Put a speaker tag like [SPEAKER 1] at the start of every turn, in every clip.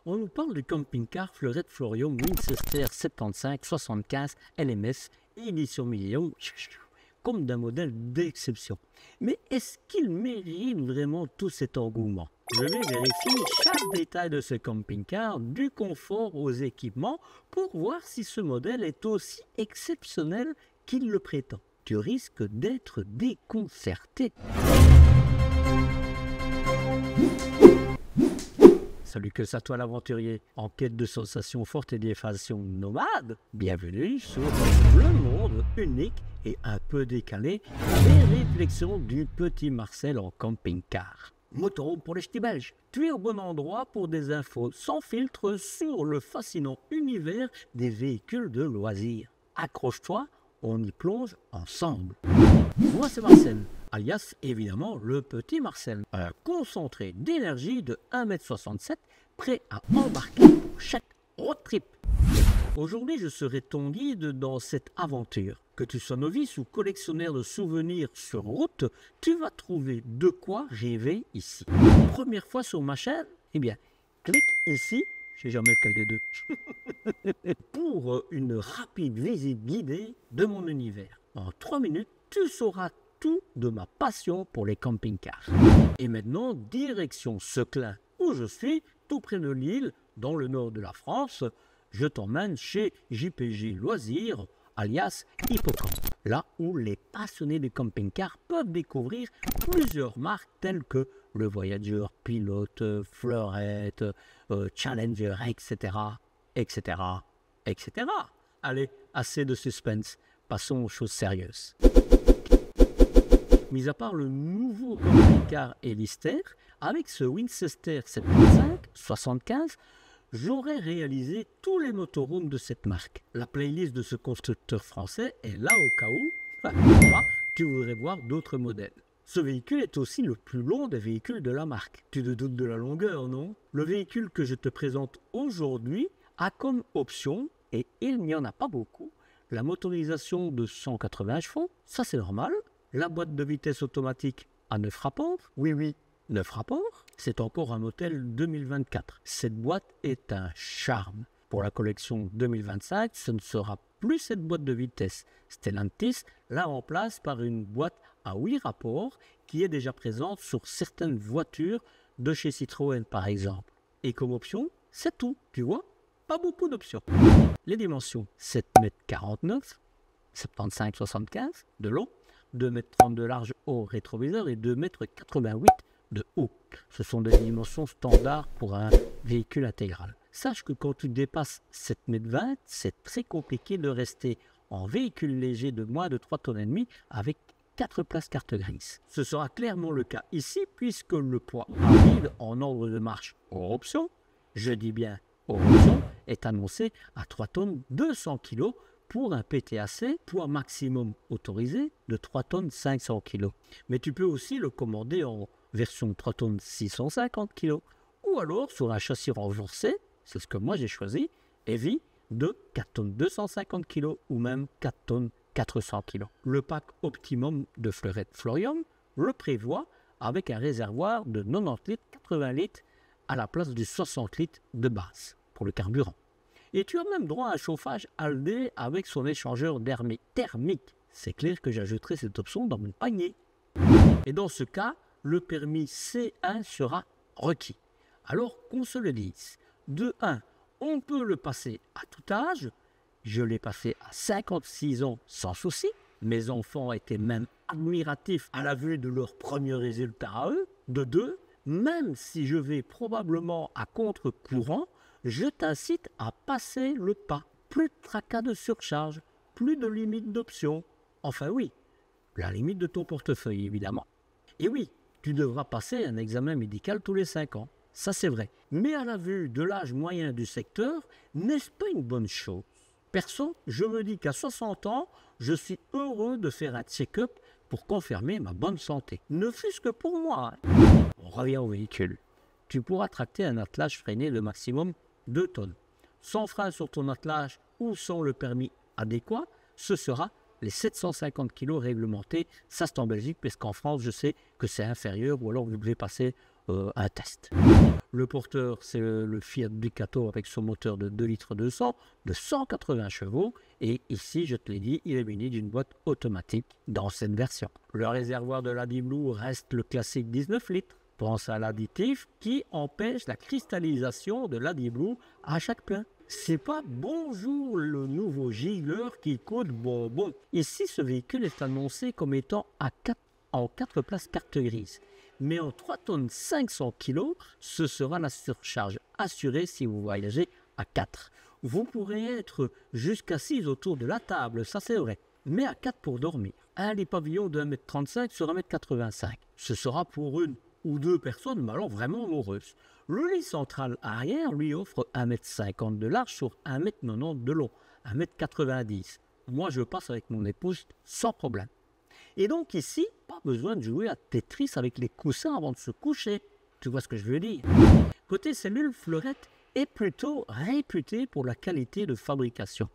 [SPEAKER 1] on nous parle du camping-car Fleurette Florium Winchester 75-75 LMS édition million, comme d'un modèle d'exception. Mais est-ce qu'il mérite vraiment tout cet engouement? Je vais vérifier chaque détail de ce camping-car, du confort aux équipements, pour voir si ce modèle est aussi exceptionnel qu'il le prétend. Tu risques d'être déconcerté. Salut, que ça toi l'aventurier, en quête de sensations fortes et d'effactions nomades. Bienvenue sur le monde unique et un peu décalé des réflexions du petit Marcel en camping-car. Motorhome pour les ch'tis belges. Tu es au bon endroit pour des infos sans filtre sur le fascinant univers des véhicules de loisirs. Accroche-toi, on y plonge ensemble. Moi c'est Marcel, alias évidemment le petit Marcel. Un concentré d'énergie de 1,67 m, prêt à embarquer pour chaque road trip. Aujourd'hui je serai ton guide dans cette aventure. Que tu sois novice ou collectionneur de souvenirs sur route, tu vas trouver de quoi rêver ici. Première fois sur ma chaîne? Eh bien, clique ici, je sais jamais lequel des deux, pour une rapide visite guidée de mon univers. En 3 minutes, tu sauras tout de ma passion pour les camping-cars. Et maintenant, direction Seclin, où je suis, tout près de Lille, dans le nord de la France. Je t'emmène chez JPG Loisirs, alias Hippocampe, là où les passionnés de camping-car peuvent découvrir plusieurs marques telles que le Voyager, Pilote, Fleurette, Challenger, etc., etc., etc. Allez, assez de suspense, passons aux choses sérieuses. Mis à part le nouveau camping-car Elister, avec ce Winchester 75-75, j'aurais réalisé tous les motorhomes de cette marque. La playlist de ce constructeur français est là au cas où, tu voudrais voir d'autres modèles. Ce véhicule est aussi le plus long des véhicules de la marque. Tu te doutes de la longueur, non? Le véhicule que je te présente aujourd'hui a comme option, et il n'y en a pas beaucoup, la motorisation de 180 chevaux, ça c'est normal. La boîte de vitesse automatique à 9 rapports, oui, 9 rapports, c'est encore un modèle 2024. Cette boîte est un charme. Pour la collection 2025, ce ne sera plus cette boîte de vitesse. Stellantis la remplace par une boîte à 8 rapports qui est déjà présente sur certaines voitures de chez Citroën par exemple. Et comme option, c'est tout, tu vois, pas beaucoup d'options. Les dimensions, 7,49 m, 75-75 de long, 2,30 m de large au rétroviseur et 2,88 m de haut. Ce sont des dimensions standards pour un véhicule intégral. Sache que quand tu dépasses 7,20 m, c'est très compliqué de rester en véhicule léger de moins de 3,5 tonnes avec 4 places carte grise. Ce sera clairement le cas ici puisque le poids à vide en ordre de marche hors option, je dis bien hors option, est annoncé à 3 tonnes 200 kg pour un PTAC, poids maximum autorisé de 3 tonnes 500 kg. Mais tu peux aussi le commander en version 3 tonnes 650 kg ou alors sur un châssis renforcé, c'est ce que moi j'ai choisi, Heavy de 4 tonnes 250 kg ou même 4 tonnes 400 kg. Le pack optimum de Fleurette Florium le prévoit avec un réservoir de 90 litres 80 litres à la place du 60 litres de base pour le carburant. Et tu as même droit à un chauffage Aldé avec son échangeur thermique. C'est clair que j'ajouterai cette option dans mon panier. Et dans ce cas, le permis C1 sera requis. Alors qu'on se le dise, de 1, on peut le passer à tout âge. Je l'ai passé à 56 ans sans souci. Mes enfants étaient même admiratifs à la vue de leurs premiers résultats à eux. De 2, même si je vais probablement à contre-courant, je t'incite à passer le pas. Plus de tracas de surcharge, plus de limite d'options. Enfin oui, la limite de ton portefeuille évidemment. Et oui, tu devras passer un examen médical tous les 5 ans. Ça c'est vrai. Mais à la vue de l'âge moyen du secteur, n'est-ce pas une bonne chose? Perso, je me dis qu'à 60 ans, je suis heureux de faire un check-up pour confirmer ma bonne santé. Ne fût-ce que pour moi. On revient au véhicule. Tu pourras tracter un attelage freiné de maximum 2 tonnes. Sans frein sur ton attelage ou sans le permis adéquat, ce sera les 750 kg réglementés. Ça c'est en Belgique, parce qu'en France, je sais que c'est inférieur, ou alors vous devez passer un test. Le porteur, c'est le Fiat Ducato avec son moteur de 2 litres 200 de 180 chevaux. Et ici, je te l'ai dit, il est muni d'une boîte automatique dans cette version. Le réservoir de l'AdiBlue reste le classique 19 litres. Pense à l'additif qui empêche la cristallisation de l'AdiBlue à chaque plein. C'est pas bonjour le nouveau Giger qui coûte bonbon. Ici, ce véhicule est annoncé comme étant en 4 places carte grise. Mais en 3 tonnes 500 kg, ce sera la surcharge assurée si vous voyagez à 4. Vous pourrez être jusqu'à 6 autour de la table, ça c'est vrai, mais à 4 pour dormir. Un lit pavillon de 1m35 sur 1m85. Ce sera pour une ou 2 personnes, mais alors vraiment amoureuses. Le lit central arrière lui offre 1m50 de large sur 1m90 de long, 1m90. Moi je passe avec mon épouse sans problème. Et donc ici, pas besoin de jouer à Tetris avec les coussins avant de se coucher. Tu vois ce que je veux dire? Côté cellule, Fleurette est plutôt réputé pour la qualité de fabrication.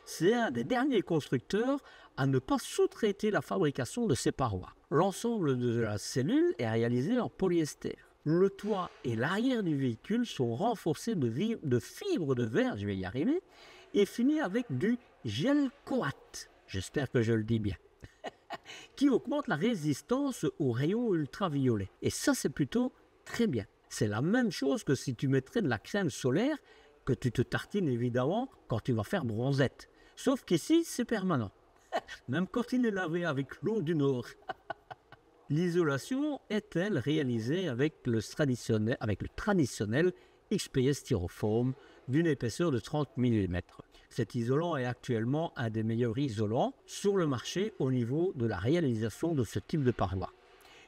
[SPEAKER 1] C'est un des derniers constructeurs à ne pas sous-traiter la fabrication de ses parois. L'ensemble de la cellule est réalisé en polyester. Le toit et l'arrière du véhicule sont renforcés de fibres de verre, je vais y arriver, et finis avec du gel coat. J'espère que je le dis bien. Qui augmente la résistance aux rayons ultraviolets. Et ça, c'est plutôt très bien. C'est la même chose que si tu mettrais de la crème solaire que tu te tartines évidemment quand tu vas faire bronzette. Sauf qu'ici, c'est permanent. Même quand il est lavé avec l'eau du Nord. L'isolation est-elle réalisée avec le traditionnel XPS styrofoam d'une épaisseur de 30 mm. Cet isolant est actuellement un des meilleurs isolants sur le marché au niveau de la réalisation de ce type de parois.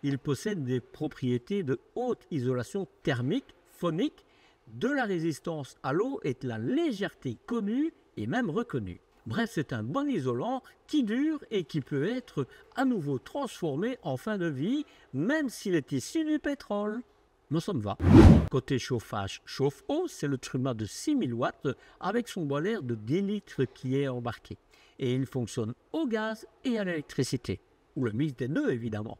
[SPEAKER 1] Il possède des propriétés de haute isolation thermique, phonique, de la résistance à l'eau et de la légèreté connue et même reconnue. Bref, c'est un bon isolant qui dure et qui peut être à nouveau transformé en fin de vie, même s'il est issu du pétrole. Moi, ça me va. Côté chauffage, chauffe-eau, c'est le Truma de 6000 watts avec son boiler de 10 litres qui est embarqué. Et il fonctionne au gaz et à l'électricité. Ou le mix des deux, évidemment.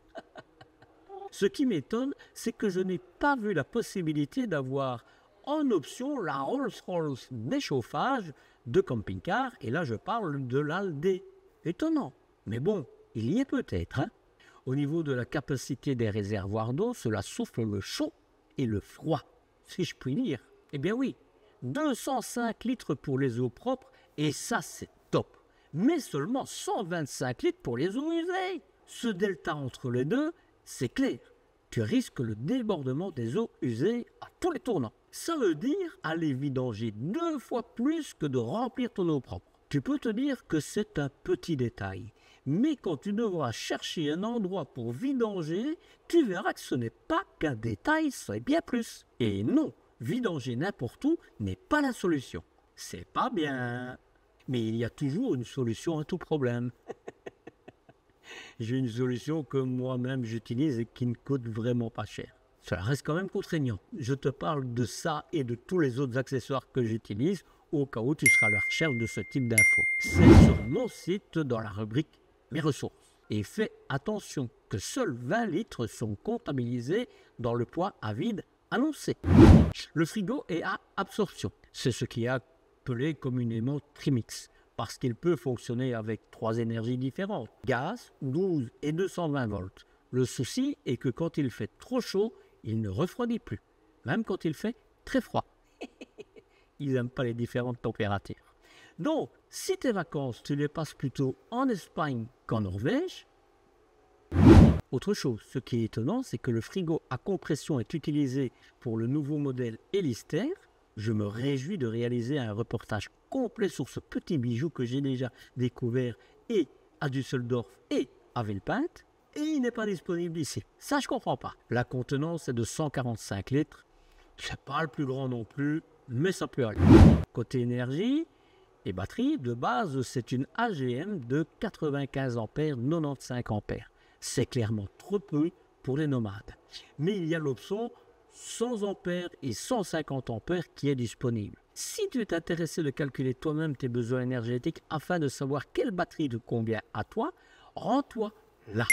[SPEAKER 1] Ce qui m'étonne, c'est que je n'ai pas vu la possibilité d'avoir en option la Rolls-Royce d'échauffage de camping-car. Et là, je parle de l'Aldé. Étonnant. Mais bon, il y est peut-être, hein. Au niveau de la capacité des réservoirs d'eau, cela souffle le chaud et le froid, si je puis dire. Eh bien oui, 205 litres pour les eaux propres, et ça c'est top. Mais seulement 125 litres pour les eaux usées. Ce delta entre les deux, c'est clair. Tu risques le débordement des eaux usées à tous les tournants. Ça veut dire aller vidanger 2 fois plus que de remplir ton eau propre. Tu peux te dire que c'est un petit détail. Mais quand tu devras chercher un endroit pour vidanger, tu verras que ce n'est pas qu'un détail, c'est bien plus. Et non, vidanger n'importe où n'est pas la solution. C'est pas bien. Mais il y a toujours une solution à tout problème. J'ai une solution que moi-même j'utilise et qui ne coûte vraiment pas cher. Ça reste quand même contraignant. Je te parle de ça et de tous les autres accessoires que j'utilise au cas où tu seras à la recherche de ce type d'infos. C'est sur mon site dans la rubrique Mes ressources. Et fais attention que seuls 20 litres sont comptabilisés dans le poids à vide annoncé. Le frigo est à absorption. C'est ce qui est appelé communément Trimix, parce qu'il peut fonctionner avec 3 énergies différentes, gaz, 12 et 220 volts. Le souci est que quand il fait trop chaud, il ne refroidit plus, même quand il fait très froid. Ils n'aiment pas les différentes températures. Donc, si tes vacances, tu les passes plutôt en Espagne qu'en Norvège. Autre chose, ce qui est étonnant, c'est que le frigo à compression est utilisé pour le nouveau modèle Elister. Je me réjouis de réaliser un reportage complet sur ce petit bijou que j'ai déjà découvert et à Düsseldorf et à Villepinte. Et il n'est pas disponible ici. Ça, je comprends pas. La contenance est de 145 litres. C'est pas le plus grand non plus, mais ça peut aller. Côté énergie et batterie, de base, c'est une AGM de 95 ampères, 95 ampères. C'est clairement trop peu pour les nomades. Mais il y a l'option 100 ampères et 150 ampères qui est disponible. Si tu es intéressé de calculer toi-même tes besoins énergétiques afin de savoir quelle batterie te convient à toi, rends-toi là.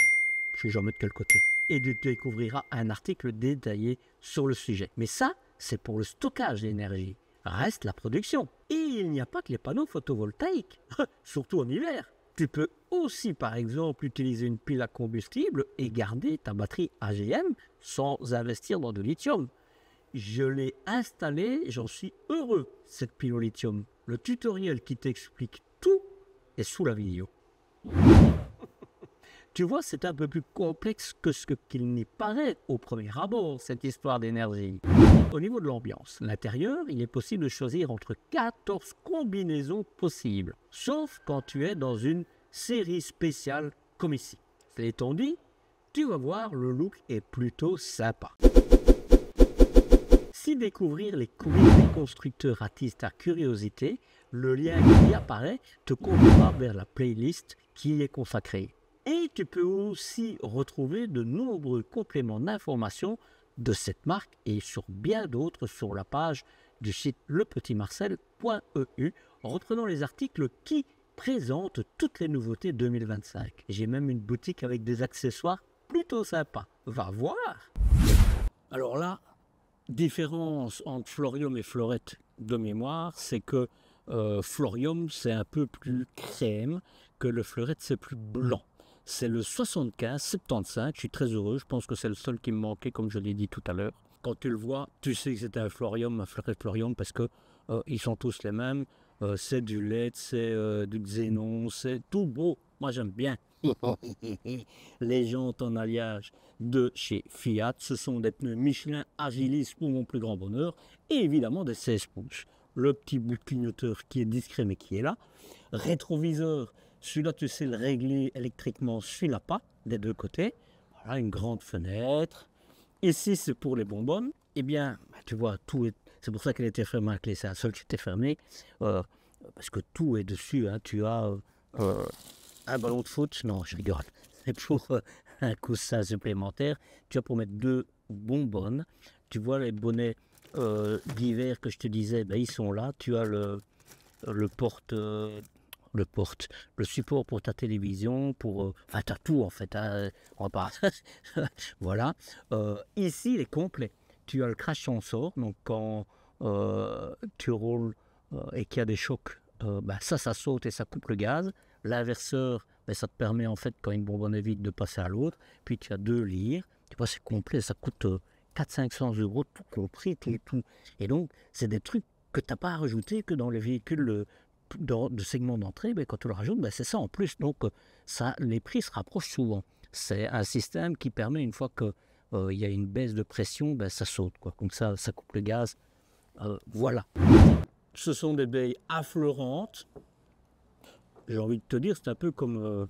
[SPEAKER 1] Je ne sais jamais de quel côté. et tu découvriras un article détaillé sur le sujet. Mais ça, c'est pour le stockage d'énergie. Reste la production. Et il n'y a pas que les panneaux photovoltaïques, surtout en hiver. Tu peux aussi, par exemple, utiliser une pile à combustible et garder ta batterie AGM sans investir dans du lithium. Je l'ai installée, j'en suis heureux, cette pile au lithium. Le tutoriel qui t'explique tout est sous la vidéo. Tu vois, c'est un peu plus complexe que ce qu'il n'y paraît au premier abord, cette histoire d'énergie. Au niveau de l'ambiance, l'intérieur, il est possible de choisir entre 14 combinaisons possibles, sauf quand tu es dans une série spéciale comme ici. C'est étant dit, tu vas voir, le look est plutôt sympa. Si découvrir les coulisses des constructeurs attise ta curiosité, le lien qui apparaît te conduira vers la playlist qui y est consacrée. Et tu peux aussi retrouver de nombreux compléments d'informations de cette marque et sur bien d'autres sur la page du site lepetitmarcel.eu, reprenant les articles qui présentent toutes les nouveautés 2025. J'ai même une boutique avec des accessoires plutôt sympas. Va voir! Alors là, différence entre Florium et Fleurette de mémoire, c'est que Florium c'est un peu plus crème, que le Fleurette c'est plus blanc. C'est le 75-75, je suis très heureux, je pense que c'est le seul qui me manquait comme je l'ai dit tout à l'heure. Quand tu le vois, tu sais que c'est un Florium, un Fleurette Florium parce que ils sont tous les mêmes. C'est du LED, c'est du xénon, c'est tout beau, moi j'aime bien. Les jantes en alliage de chez Fiat, ce sont des pneus Michelin Agilis pour mon plus grand bonheur, et évidemment des 16 pouces. Le petit bout de clignoteur qui est discret mais qui est là. Rétroviseur, celui-là tu sais le régler électriquement, celui-là pas, des deux côtés. Voilà, une grande fenêtre. Ici c'est pour les bonbonnes. Eh bien, tu vois, tout est... C'est pour ça qu'elle était fermée à clé, c'est la seule qui était fermée. Parce que tout est dessus, hein. Tu as un ballon de foot, non je rigole, c'est pour un coussin supplémentaire. Tu as pour mettre 2 bonbonnes. Tu vois les bonnets d'hiver que je te disais, ben, ils sont là. Tu as le support pour ta télévision, pour... enfin, tu as tout en fait, hein, on va pas... Voilà. Ici, il est complet. Tu as le crash sensor, donc quand tu roules et qu'il y a des chocs, ben, ça saute et ça coupe le gaz. L'inverseur, ben, ça te permet en fait, quand une bonbonne est vide, de passer à l'autre. Puis tu as 2 lyres. Tu vois, c'est complet, ça coûte 400-500 €, tout compris, tout. Et donc, c'est des trucs que tu n'as pas à rajouter que dans les véhicules de segment d'entrée. Ben, quand tu le rajoutes, ben, c'est ça en plus. Donc, ça, les prix se rapprochent souvent. C'est un système qui permet, une fois que il y a une baisse de pression, ben, ça saute, quoi. Comme ça coupe le gaz. Voilà. Ce sont des baies affleurantes. J'ai envie de te dire, c'est un peu comme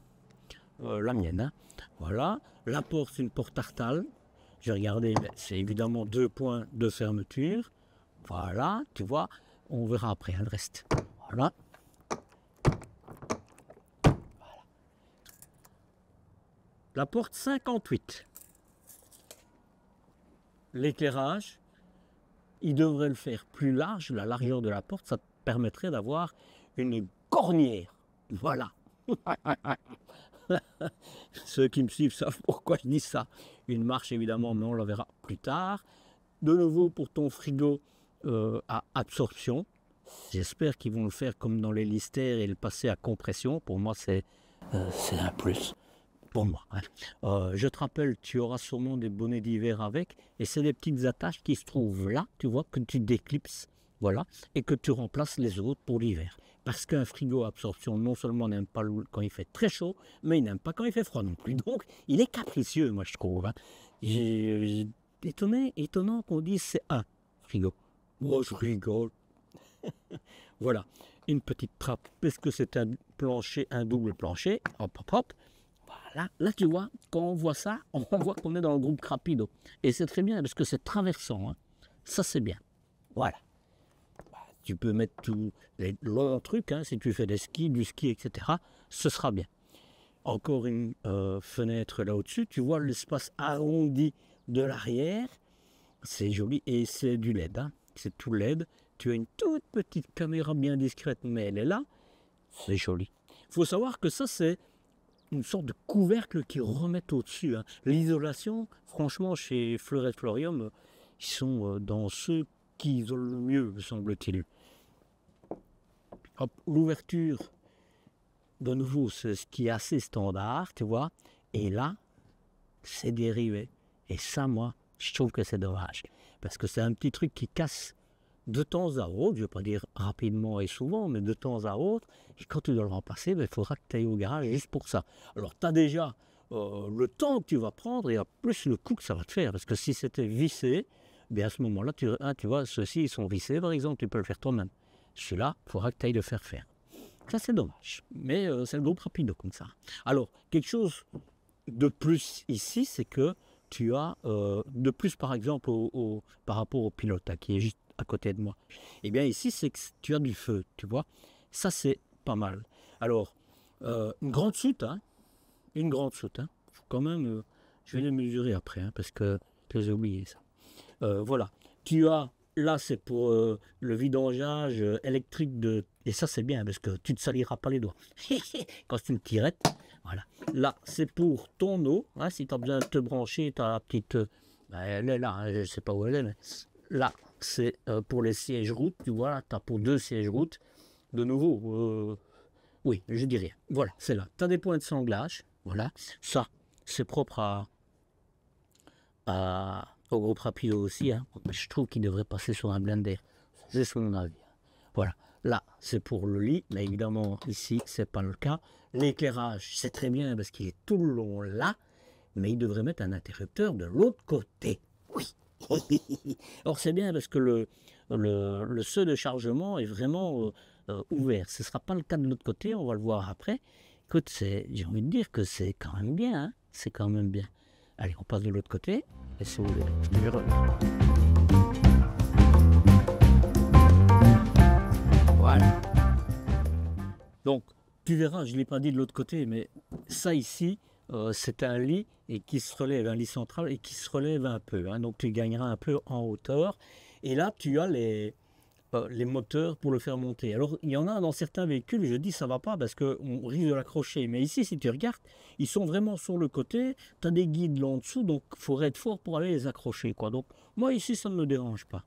[SPEAKER 1] la mienne. Hein. Voilà. La porte, c'est une porte Tartal. J'ai regardé, ben, c'est évidemment 2 points de fermeture. Voilà, tu vois. On verra après hein, le reste. Voilà. La porte 58. L'éclairage, il devrait le faire plus large. La largeur de la porte, ça te permettrait d'avoir une cornière. Voilà. Ceux qui me suivent savent pourquoi je dis ça. Une marche, évidemment, mais on la verra plus tard. De nouveau, pour ton frigo à absorption. J'espère qu'ils vont le faire comme dans les Lister et le passer à compression. Pour moi, c'est un plus. Pour moi. Hein. Je te rappelle, tu auras sûrement des bonnets d'hiver avec. Et c'est des petites attaches qui se trouvent là, tu vois, que tu déclipses. Voilà. Et que tu remplaces les autres pour l'hiver. Parce qu'un frigo à absorption, non seulement n'aime pas quand il fait très chaud, mais il n'aime pas quand il fait froid non plus. Donc, il est capricieux, moi, je trouve. Hein. Étonnant qu'on dise c'est un frigo. Moi, je rigole. Voilà. Une petite trappe, parce que c'est un plancher, un double plancher. Hop, hop, hop. Voilà. Là, tu vois, quand on voit ça, on voit qu'on est dans le groupe Crapido. Et c'est très bien, parce que c'est traversant. Hein. Ça, c'est bien. Voilà. Tu peux mettre tous les longs trucs, hein, si tu fais des skis, du ski, etc. Ce sera bien. Encore une fenêtre là au-dessus. Tu vois l'espace arrondi de l'arrière. C'est joli et c'est du LED. Hein. C'est tout LED. Tu as une toute petite caméra bien discrète, mais elle est là. C'est joli. Il faut savoir que ça, c'est une sorte de couvercle qui remet au-dessus. Hein. L'isolation, franchement, chez Fleuret Florium, ils sont dans ceux qui isolent le mieux, me semble-t-il. L'ouverture, de nouveau, c'est ce qui est assez standard, tu vois. Et là, c'est dérivé. Et ça, moi, je trouve que c'est dommage. Parce que c'est un petit truc qui casse de temps à autre, je ne vais pas dire rapidement et souvent, mais de temps à autre. Et quand tu dois le remplacer, il faudra que tu ailles au garage juste pour ça. Alors, tu as déjà le temps que tu vas prendre et en plus le coût que ça va te faire. Parce que si c'était vissé, bien à ce moment-là, tu vois, ceux-ci, ils sont vissés, par exemple, tu peux le faire toi-même. Celui-là, il faudra que tu ailles le faire faire. Ça, c'est dommage. Mais c'est le groupe rapido comme ça. Alors, quelque chose de plus ici, c'est que tu as de plus, par exemple, par rapport au pilote là, qui est juste à côté de moi. Et bien ici, c'est que tu as du feu, tu vois. Ça, c'est pas mal. Alors, une grande soute, hein. Une grande soute, hein. Faut quand même, je vais les mesurer après, hein, parce que j'ai oublié ça. Voilà. Tu as, là, c'est pour le vidangeage électrique de... Et ça, c'est bien, parce que tu ne te saliras pas les doigts. Quand c'est une tirette, voilà. Là, c'est pour ton eau. Hein, si tu as besoin de te brancher, tu as la petite... elle est là, hein, je ne sais pas où elle est, mais... Là, c'est pour les sièges route, tu vois, là, tu as pour 2 sièges route. De nouveau, oui, je dis rien. Voilà, c'est là. Tu as des points de sanglage, voilà. Ça, c'est propre au groupe rapido aussi. Hein. Je trouve qu'il devrait passer sur un blender. C'est son avis. Voilà. Là, c'est pour le lit, mais évidemment, ici, c'est pas le cas. L'éclairage, c'est très bien parce qu'il est tout le long là, mais il devrait mettre un interrupteur de l'autre côté. Oui. Or, c'est bien parce que le seuil de chargement est vraiment ouvert. Ce ne sera pas le cas de l'autre côté, on va le voir après. Écoute, j'ai envie de dire que c'est quand même bien. Hein, c'est quand même bien. Allez, on passe de l'autre côté. Et si vous voulez, je reviens. Voilà. Donc, tu verras, je ne l'ai pas dit de l'autre côté, mais ça ici, c'est un lit et qui se relève, un lit central et qui se relève un peu. Hein, donc, tu gagneras un peu en hauteur. Et là, tu as les moteurs pour le faire monter. Alors, il y en a dans certains véhicules, je dis ça va pas parce qu'on risque de l'accrocher. Mais ici, si tu regardes, ils sont vraiment sur le côté. Tu as des guides là en dessous, donc il faudrait être fort pour aller les accrocher, quoi. Donc, moi, ici, ça ne me dérange pas.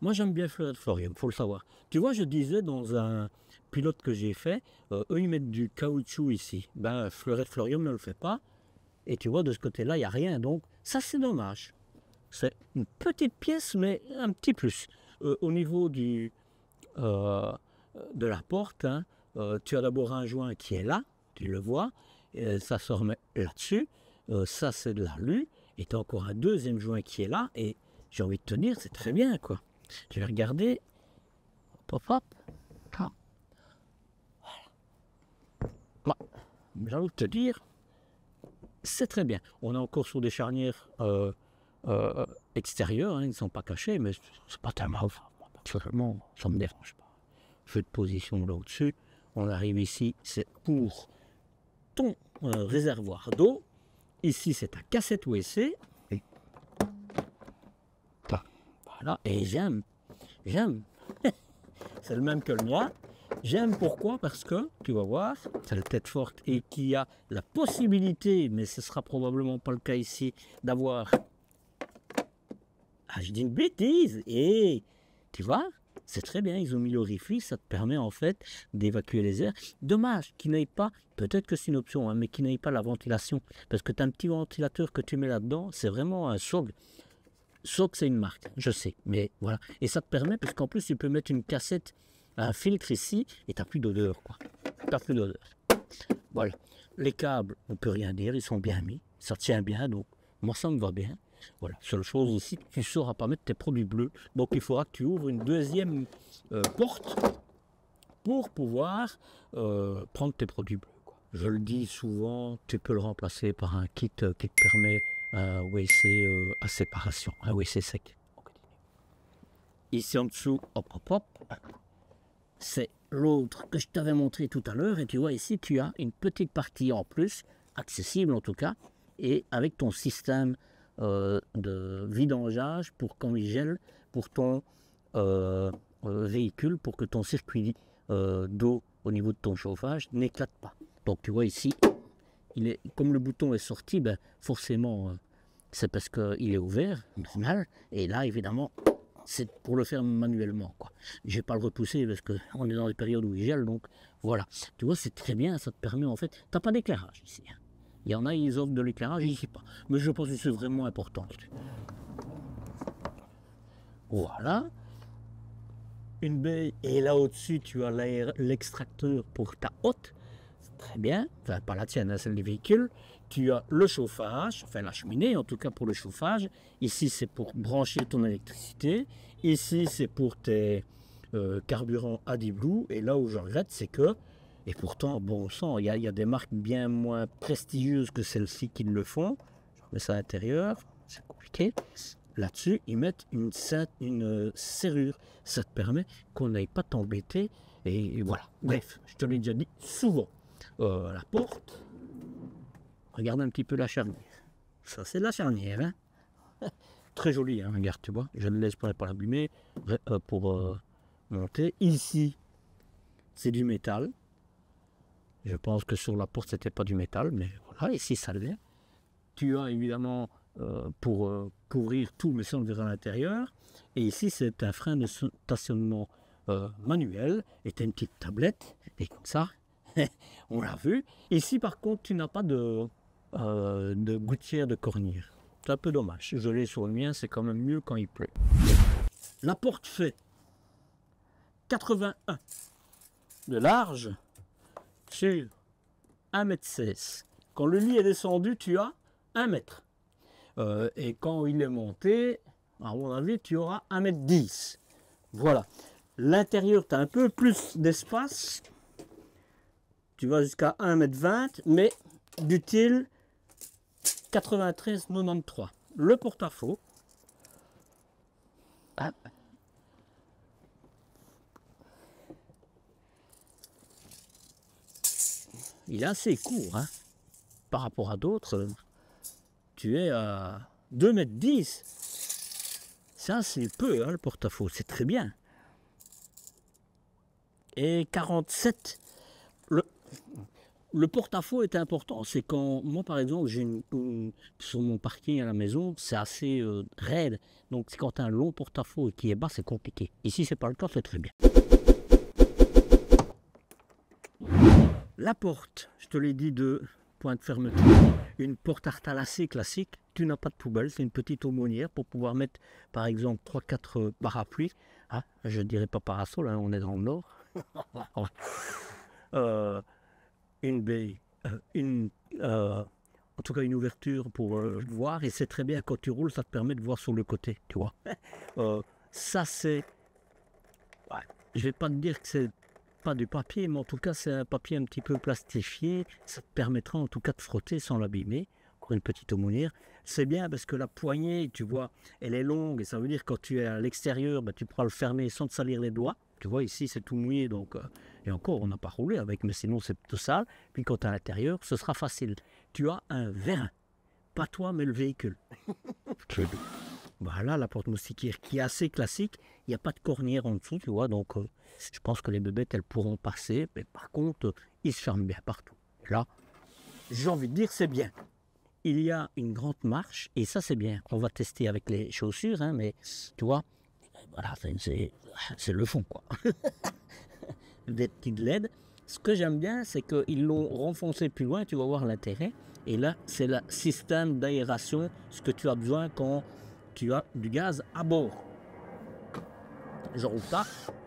[SPEAKER 1] Moi, j'aime bien Fleuret Florium, il faut le savoir. Tu vois, je disais dans un pilote que j'ai fait, eux, ils mettent du caoutchouc ici. Ben, Fleuret Florium ne le fait pas. Et tu vois, de ce côté-là, il n'y a rien. Donc, ça, c'est dommage. C'est une petite pièce, mais un petit plus. Au niveau de la porte, hein, tu as d'abord un joint qui est là, tu le vois, ça se remet là-dessus, ça c'est de l'alu, et tu as encore un deuxième joint qui est là, et j'ai envie de te dire, c'est très bien, quoi. Je vais regarder, hop, hop, hop. Voilà. J'ai envie de te dire, c'est très bien. On est encore sur des charnières extérieures, hein, ils ne sont pas cachés, mais c'est pas tellement... Naturellement, ça ne me dérange pas. Feu de position là au-dessus. On arrive ici, c'est pour ton réservoir d'eau. Ici, c'est ta cassette WC. Et... Voilà, et j'aime. C'est le même que le mien. J'aime pourquoi? Parce que, tu vas voir, c'est la tête forte et qui a la possibilité, mais ce sera probablement pas le cas ici, d'avoir... Ah, je dis une bêtise. Et tu vois, c'est très bien, ils ont mis l'orifice, ça te permet en fait d'évacuer les airs. Dommage qu'ils n'aient pas, peut-être que c'est une option, hein, mais qu'ils n'aient pas la ventilation. Parce que tu as un petit ventilateur que tu mets là-dedans, c'est vraiment un SOG. SOG, c'est une marque, je sais, mais voilà. Et ça te permet, parce qu'en plus, tu peux mettre une cassette, un filtre ici, et tu n'as plus d'odeur, quoi. Tu n'as plus d'odeur. Voilà. Les câbles, on ne peut rien dire, ils sont bien mis, ça tient bien, donc moi, ça me va bien. Voilà, seule chose aussi, tu ne sauras pas mettre tes produits bleus. Donc il faudra que tu ouvres une deuxième porte pour pouvoir prendre tes produits bleus, quoi. Je le dis souvent, tu peux le remplacer par un kit qui te permet un WC à séparation, un WC sec. On continue. Ici en dessous, hop hop hop, c'est l'autre que je t'avais montré tout à l'heure. Et tu vois ici, tu as une petite partie en plus, accessible en tout cas, et avec ton système de vidangeage pour quand il gèle pour ton véhicule, pour que ton circuit d'eau au niveau de ton chauffage n'éclate pas. Donc tu vois ici, comme le bouton est sorti, ben, forcément, c'est parce qu'il est ouvert, normal. Et là, évidemment, c'est pour le faire manuellement, quoi. Je ne vais pas le repousser parce qu'on est dans des périodes où il gèle, donc voilà. Tu vois, c'est très bien, ça te permet en fait... Tu n'as pas d'éclairage ici. Hein. Il y en a, ils offrent de l'éclairage, ici pas. Mais je pense que c'est vraiment important. Voilà. Une baie, et là au-dessus, tu as l'extracteur pour ta hotte. Très bien, enfin pas la tienne, hein, celle des véhicules. Tu as le chauffage, enfin la cheminée en tout cas pour le chauffage. Ici c'est pour brancher ton électricité. Ici c'est pour tes carburants AdBlue. Et là où je regrette c'est que, et pourtant bon sang, il y a des marques bien moins prestigieuses que celles-ci qui le font. Je remets ça à l'intérieur, c'est compliqué. Là-dessus ils mettent une serrure. Ça te permet qu'on n'aille pas t'embêter. Et voilà, bref, je te l'ai déjà dit souvent. La porte, regarde un petit peu la charnière. Ça, c'est la charnière. Hein. Très jolie, hein, regarde, tu vois. Je ne laisse pas l'abîmer pour monter. Ici, c'est du métal. Je pense que sur la porte, c'était pas du métal, mais voilà, ici, ça l'est. Tu as évidemment pour couvrir tout, mais sans le verre à l'intérieur. Et ici, c'est un frein de stationnement manuel. Et tu as une petite tablette, et comme ça. On l'a vu. Ici, par contre, tu n'as pas de gouttière de cornière. C'est un peu dommage. Je l'ai sur le mien, c'est quand même mieux quand il pleut. La porte fait 81 de large sur 1,16 m. Quand le lit est descendu, tu as 1 mètre. Et quand il est monté, à mon avis, tu auras 1,10 m. Voilà. L'intérieur, tu as un peu plus d'espace. Tu vas jusqu'à 1,20 m, mais d'utile 93,93. Le porte-à-faux. Ah. Il est assez court, hein, par rapport à d'autres. Tu es à 2,10 m. C'est assez peu, hein, le porte-à-faux. C'est très bien. Et 47. Le porte-à-faux est important. C'est quand, moi par exemple, j'ai sur mon parking à la maison, c'est assez raide. Donc quand tu as un long porte-à-faux et qui est bas, c'est compliqué. Ici, c'est pas le cas, c'est très bien. La porte, je te l'ai dit, de point de fermeture. Une porte artalacée classique. Tu n'as pas de poubelle, c'est une petite aumônière pour pouvoir mettre, par exemple, 3-4 parapluies. Ah, je ne dirais pas parasol, hein, on est dans le nord. Une baie, en tout cas une ouverture pour voir, et c'est très bien quand tu roules, ça te permet de voir sur le côté, tu vois. Ça c'est, ouais, je vais pas te dire que c'est pas du papier, mais en tout cas c'est un papier un petit peu plastifié, ça te permettra en tout cas de frotter sans l'abîmer. Encore une petite aumônière, c'est bien parce que la poignée, tu vois, elle est longue, et ça veut dire que quand tu es à l'extérieur, ben, tu pourras le fermer sans te salir les doigts. Tu vois, ici, c'est tout mouillé, donc... et encore, on n'a pas roulé avec, mais sinon, c'est tout sale. Puis quand tu es à l'intérieur, ce sera facile. Tu as un vérin. Pas toi, mais le véhicule. Voilà, la porte moustiquaire qui est assez classique. Il n'y a pas de cornière en dessous, tu vois. Donc, je pense que les bébêtes, elles pourront passer. Mais par contre, ils se ferment bien partout. Et là, j'ai envie de dire, c'est bien. Il y a une grande marche, et ça, c'est bien. On va tester avec les chaussures, hein, mais tu vois... Voilà, c'est le fond, quoi. Des petites LED. Ce que j'aime bien, c'est qu'ils l'ont renfoncé plus loin, tu vas voir l'intérêt. Et là, c'est le système d'aération, ce que tu as besoin quand tu as du gaz à bord. Je roule ça,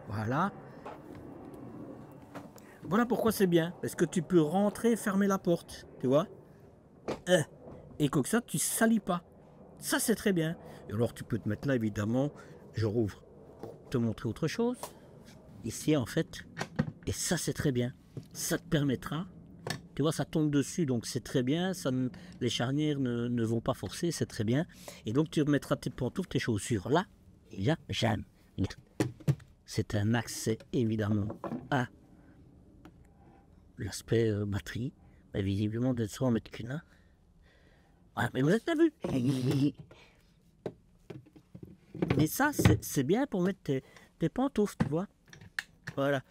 [SPEAKER 1] voilà. Voilà pourquoi c'est bien, parce que tu peux rentrer et fermer la porte, tu vois. Et comme ça, tu ne salis pas. Ça, c'est très bien. Et alors, tu peux te mettre là, évidemment. Je rouvre pour te montrer autre chose. Ici, en fait, et ça, c'est très bien. Ça te permettra, tu vois, ça tombe dessus, donc c'est très bien. Ça, les charnières ne vont pas forcer, c'est très bien. Et donc, tu remettras tes pantoufles, tes chaussures là. Et là, j'aime. C'est un accès, évidemment, à l'aspect batterie. Mais visiblement, d'être soit en mettre qu'une. Hein. Ouais, mais vous avez vu. Mais ça, c'est bien pour mettre tes pantoufles, tu vois. Voilà.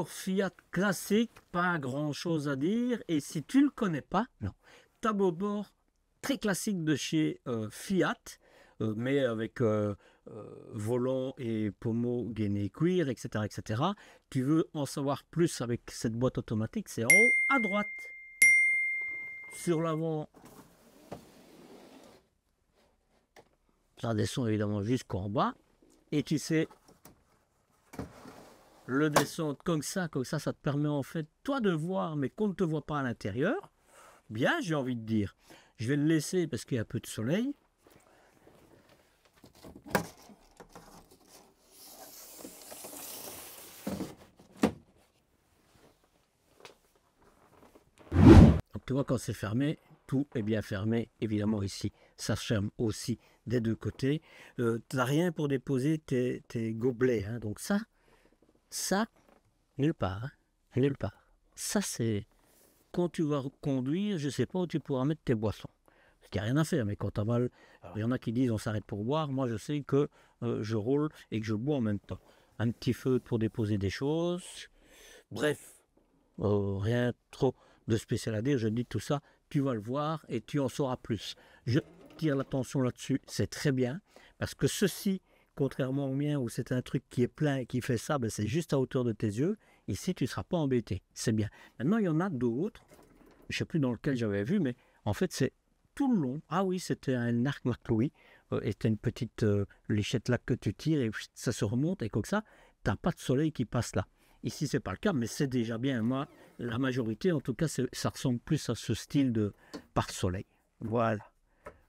[SPEAKER 1] moteur Fiat classique, pas grand chose à dire. Et si tu le connais pas, non. Tableau de bord très classique de chez Fiat, mais avec volant et pommeau gainé cuir, etc., etc. Tu veux en savoir plus avec cette boîte automatique, c'est en haut à droite. Sur l'avant, ça descend évidemment jusqu'en bas. Et tu sais, le descendre comme ça, ça te permet en fait, toi de voir, mais qu'on ne te voit pas à l'intérieur. Bien, j'ai envie de dire. Je vais le laisser parce qu'il y a un peu de soleil. Donc, tu vois, quand c'est fermé, tout est bien fermé. Évidemment, ici, ça se ferme aussi des deux côtés. Tu n'as rien pour déposer tes gobelets. Hein. Donc ça, nulle part. Hein. Nulle part. Ça, c'est quand tu vas conduire, je ne sais pas où tu pourras mettre tes boissons. Parce qu'il n'y a rien à faire, mais quand tu avales, il y en a qui disent on s'arrête pour boire. Moi, je sais que je roule et que je bois en même temps. Un petit feu pour déposer des choses. Bref, rien trop de spécial à dire. Je dis tout ça, tu vas le voir et tu en sauras plus. Je tire l'attention là-dessus, c'est très bien. Parce que ceci, contrairement au mien où c'est un truc qui est plein et qui fait ça, ben c'est juste à hauteur de tes yeux. Ici, tu ne seras pas embêté. C'est bien. Maintenant, il y en a d'autres. Je ne sais plus dans lequel j'avais vu, mais en fait, c'est tout le long. Ah oui, c'était un arc McLouis. Et c'était une petite lichette là que tu tires et ça se remonte. Et comme ça, tu n'as pas de soleil qui passe là. Ici, c'est pas le cas, mais c'est déjà bien. Moi, la majorité, en tout cas, ça ressemble plus à ce style de pare-soleil. Voilà.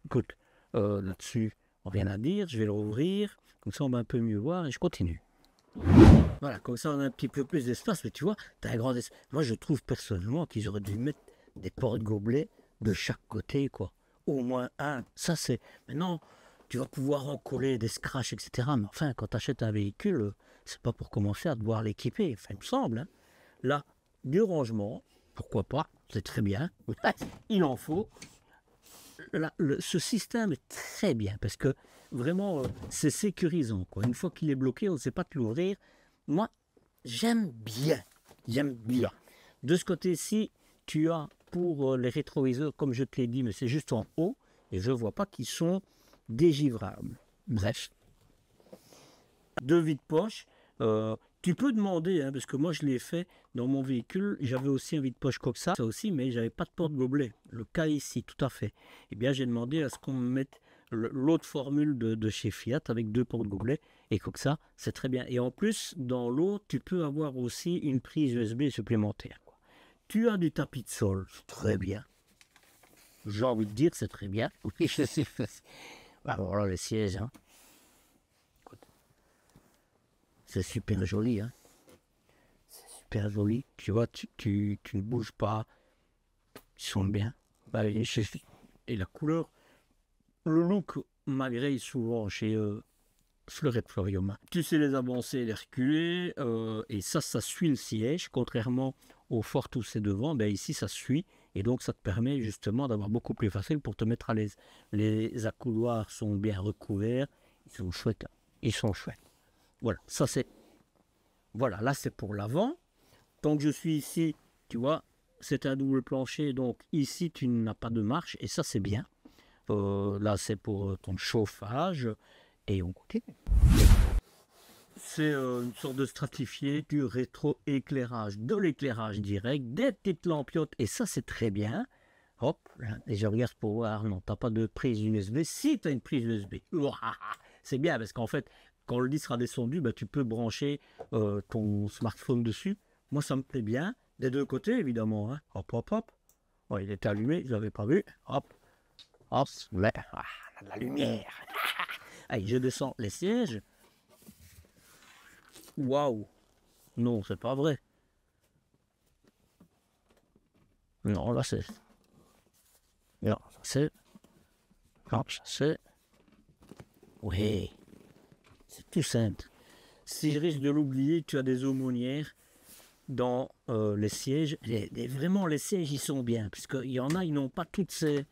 [SPEAKER 1] Écoute, là-dessus, on rien à dire. Je vais le rouvrir. Comme ça, on va un peu mieux voir et je continue. Voilà, comme ça, on a un petit peu plus d'espace. Mais tu vois, tu as un grand espace. Moi, je trouve personnellement qu'ils auraient dû mettre des porte-gobelets de chaque côté, quoi. Au moins un. Ça, c'est... Maintenant, tu vas pouvoir en coller des scratchs, etc. Mais enfin, quand tu achètes un véhicule, c'est pas pour commencer à devoir l'équiper. Enfin, il me semble. Hein. Là, du rangement, pourquoi pas, c'est très bien. Il en faut. Là, ce système est très bien parce que vraiment, c'est sécurisant, quoi. Une fois qu'il est bloqué, on ne sait pas te l'ouvrir. Moi, j'aime bien. J'aime bien. De ce côté-ci, tu as pour les rétroviseurs, comme je te l'ai dit, mais c'est juste en haut, et je ne vois pas qu'ils sont dégivrables. Bref. Deux vides-poche. Tu peux demander, hein, parce que moi je l'ai fait dans mon véhicule, j'avais aussi un vide-poche comme ça aussi, mais j'avais pas de porte-gobelet. Le cas ici, tout à fait. Eh bien, j'ai demandé à ce qu'on me mette l'autre formule de chez Fiat avec deux porte-gobelets, et comme ça, c'est très bien. Et en plus, dans l'autre, tu peux avoir aussi une prise USB supplémentaire. Quoi. Tu as du tapis de sol, très bien. J'ai envie de dire, c'est très bien. Oui, je sais. Alors là, les sièges, hein. C'est super joli, hein. C'est super joli. Tu vois, tu ne bouges pas. Ils sont bien. Bah, et la couleur, le look m'agrée souvent chez Fleuret Florium. Tu sais les avancer, les reculer, et ça suit le siège, contrairement au Ford où c'est devant, ben ici ça suit, et donc ça te permet justement d'avoir beaucoup plus facile pour te mettre à l'aise. Les accoudoirs sont bien recouverts, ils sont chouettes, hein. Ils sont chouettes. Voilà, ça c'est... Voilà, là c'est pour l'avant. Tant que je suis ici, tu vois, c'est un double plancher, donc ici tu n'as pas de marche, et ça c'est bien. Là c'est pour ton chauffage, et on continue. C'est une sorte de stratifié, du rétro-éclairage, de l'éclairage direct, des petites lampiottes, et ça c'est très bien. Hop, et je regarde pour voir, non, tu n'as pas de prise USB. Si tu as une prise USB, c'est bien, parce qu'en fait, quand le disque sera descendu, bah, tu peux brancher ton smartphone dessus. Moi, ça me plaît bien, des deux côtés, évidemment. Hein. Hop, hop, hop. Oh, il était allumé, je ne l'avais pas vu. Hop, hop, là, de la lumière. Allez, je descends les sièges. Waouh! Non, c'est pas vrai. Non, là c'est... Non, ça c'est... Non, ça c'est... Oui, c'est tout simple. Si je risque de l'oublier, tu as des aumônières dans les sièges. Vraiment, les sièges, ils sont bien. Puisqu'il y en a, ils n'ont pas toutes ces...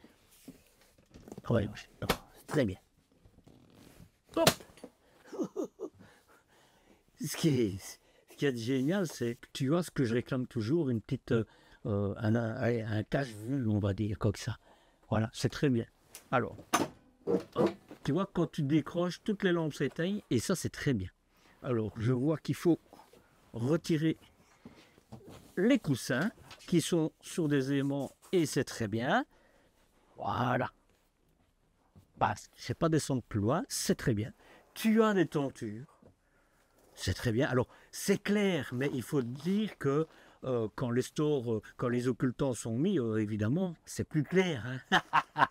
[SPEAKER 1] Oui, c'est très bien. Hop! Ce qui est Ce qui est génial, c'est que tu vois ce que je réclame toujours, une petite, un cache-vue, on va dire, comme ça. Voilà, c'est très bien. Alors, hop, tu vois, quand tu décroches, toutes les lampes s'éteignent, et ça, c'est très bien. Alors, je vois qu'il faut retirer les coussins qui sont sur des aimants, et c'est très bien. Voilà. Bah, je ne sais pas descendre plus loin, c'est très bien. Tu as des tentures, c'est très bien. Alors, c'est clair, mais il faut dire que quand les stores, quand les occultants sont mis, évidemment, c'est plus clair. Hein.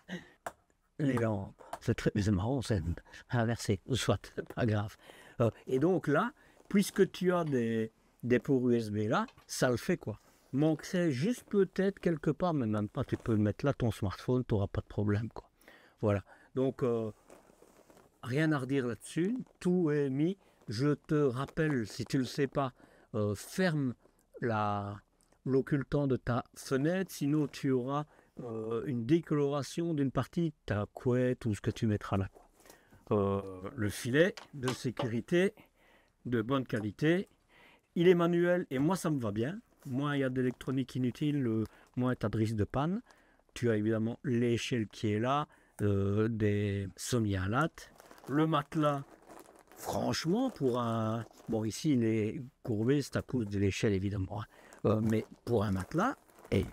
[SPEAKER 1] Les lampes, c'est marrant, c'est inversé, soit, pas grave. Et donc là, puisque tu as des ports USB là, ça le fait quoi. Manquerait juste peut-être quelque part, mais même pas, tu peux mettre là ton smartphone, tu n'auras pas de problème quoi. Voilà, donc rien à redire là-dessus, tout est mis. Je te rappelle, si tu ne le sais pas, ferme l'occultant de ta fenêtre, sinon tu auras une décoloration d'une partie de ta couette ou ce que tu mettras là. Le filet de sécurité de bonne qualité, il est manuel et moi ça me va bien. Moins il y a d'électronique inutile, moins tu as de risque de panne. Tu as évidemment l'échelle qui est là, des semi-halates, le matelas. Franchement, pour un... Bon, ici, il est courbé, c'est à cause de l'échelle, évidemment. Hein. Mais pour un matelas, et...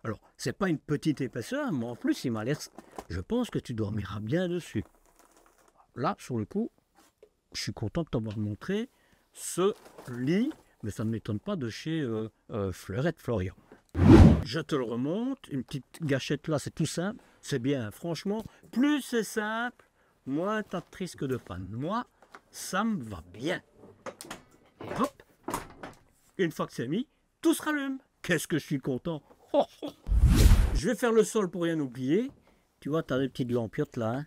[SPEAKER 1] alors, c'est pas une petite épaisseur, mais en plus, il m'a l'air... Je pense que tu dormiras bien dessus. Là, sur le coup, je suis content de t'avoir montré ce lit, mais ça ne m'étonne pas de chez Fleurette Florian. Je te le remonte, une petite gâchette là, c'est tout simple, c'est bien. Franchement, plus c'est simple, moins tu as de risque de panne. Moi, ça me va bien. Et hop, une fois que c'est mis, tout se rallume. Qu'est-ce que je suis content. Oh, oh. Je vais faire le sol pour rien oublier. Tu vois, tu as des petites lampiottes là. Hein.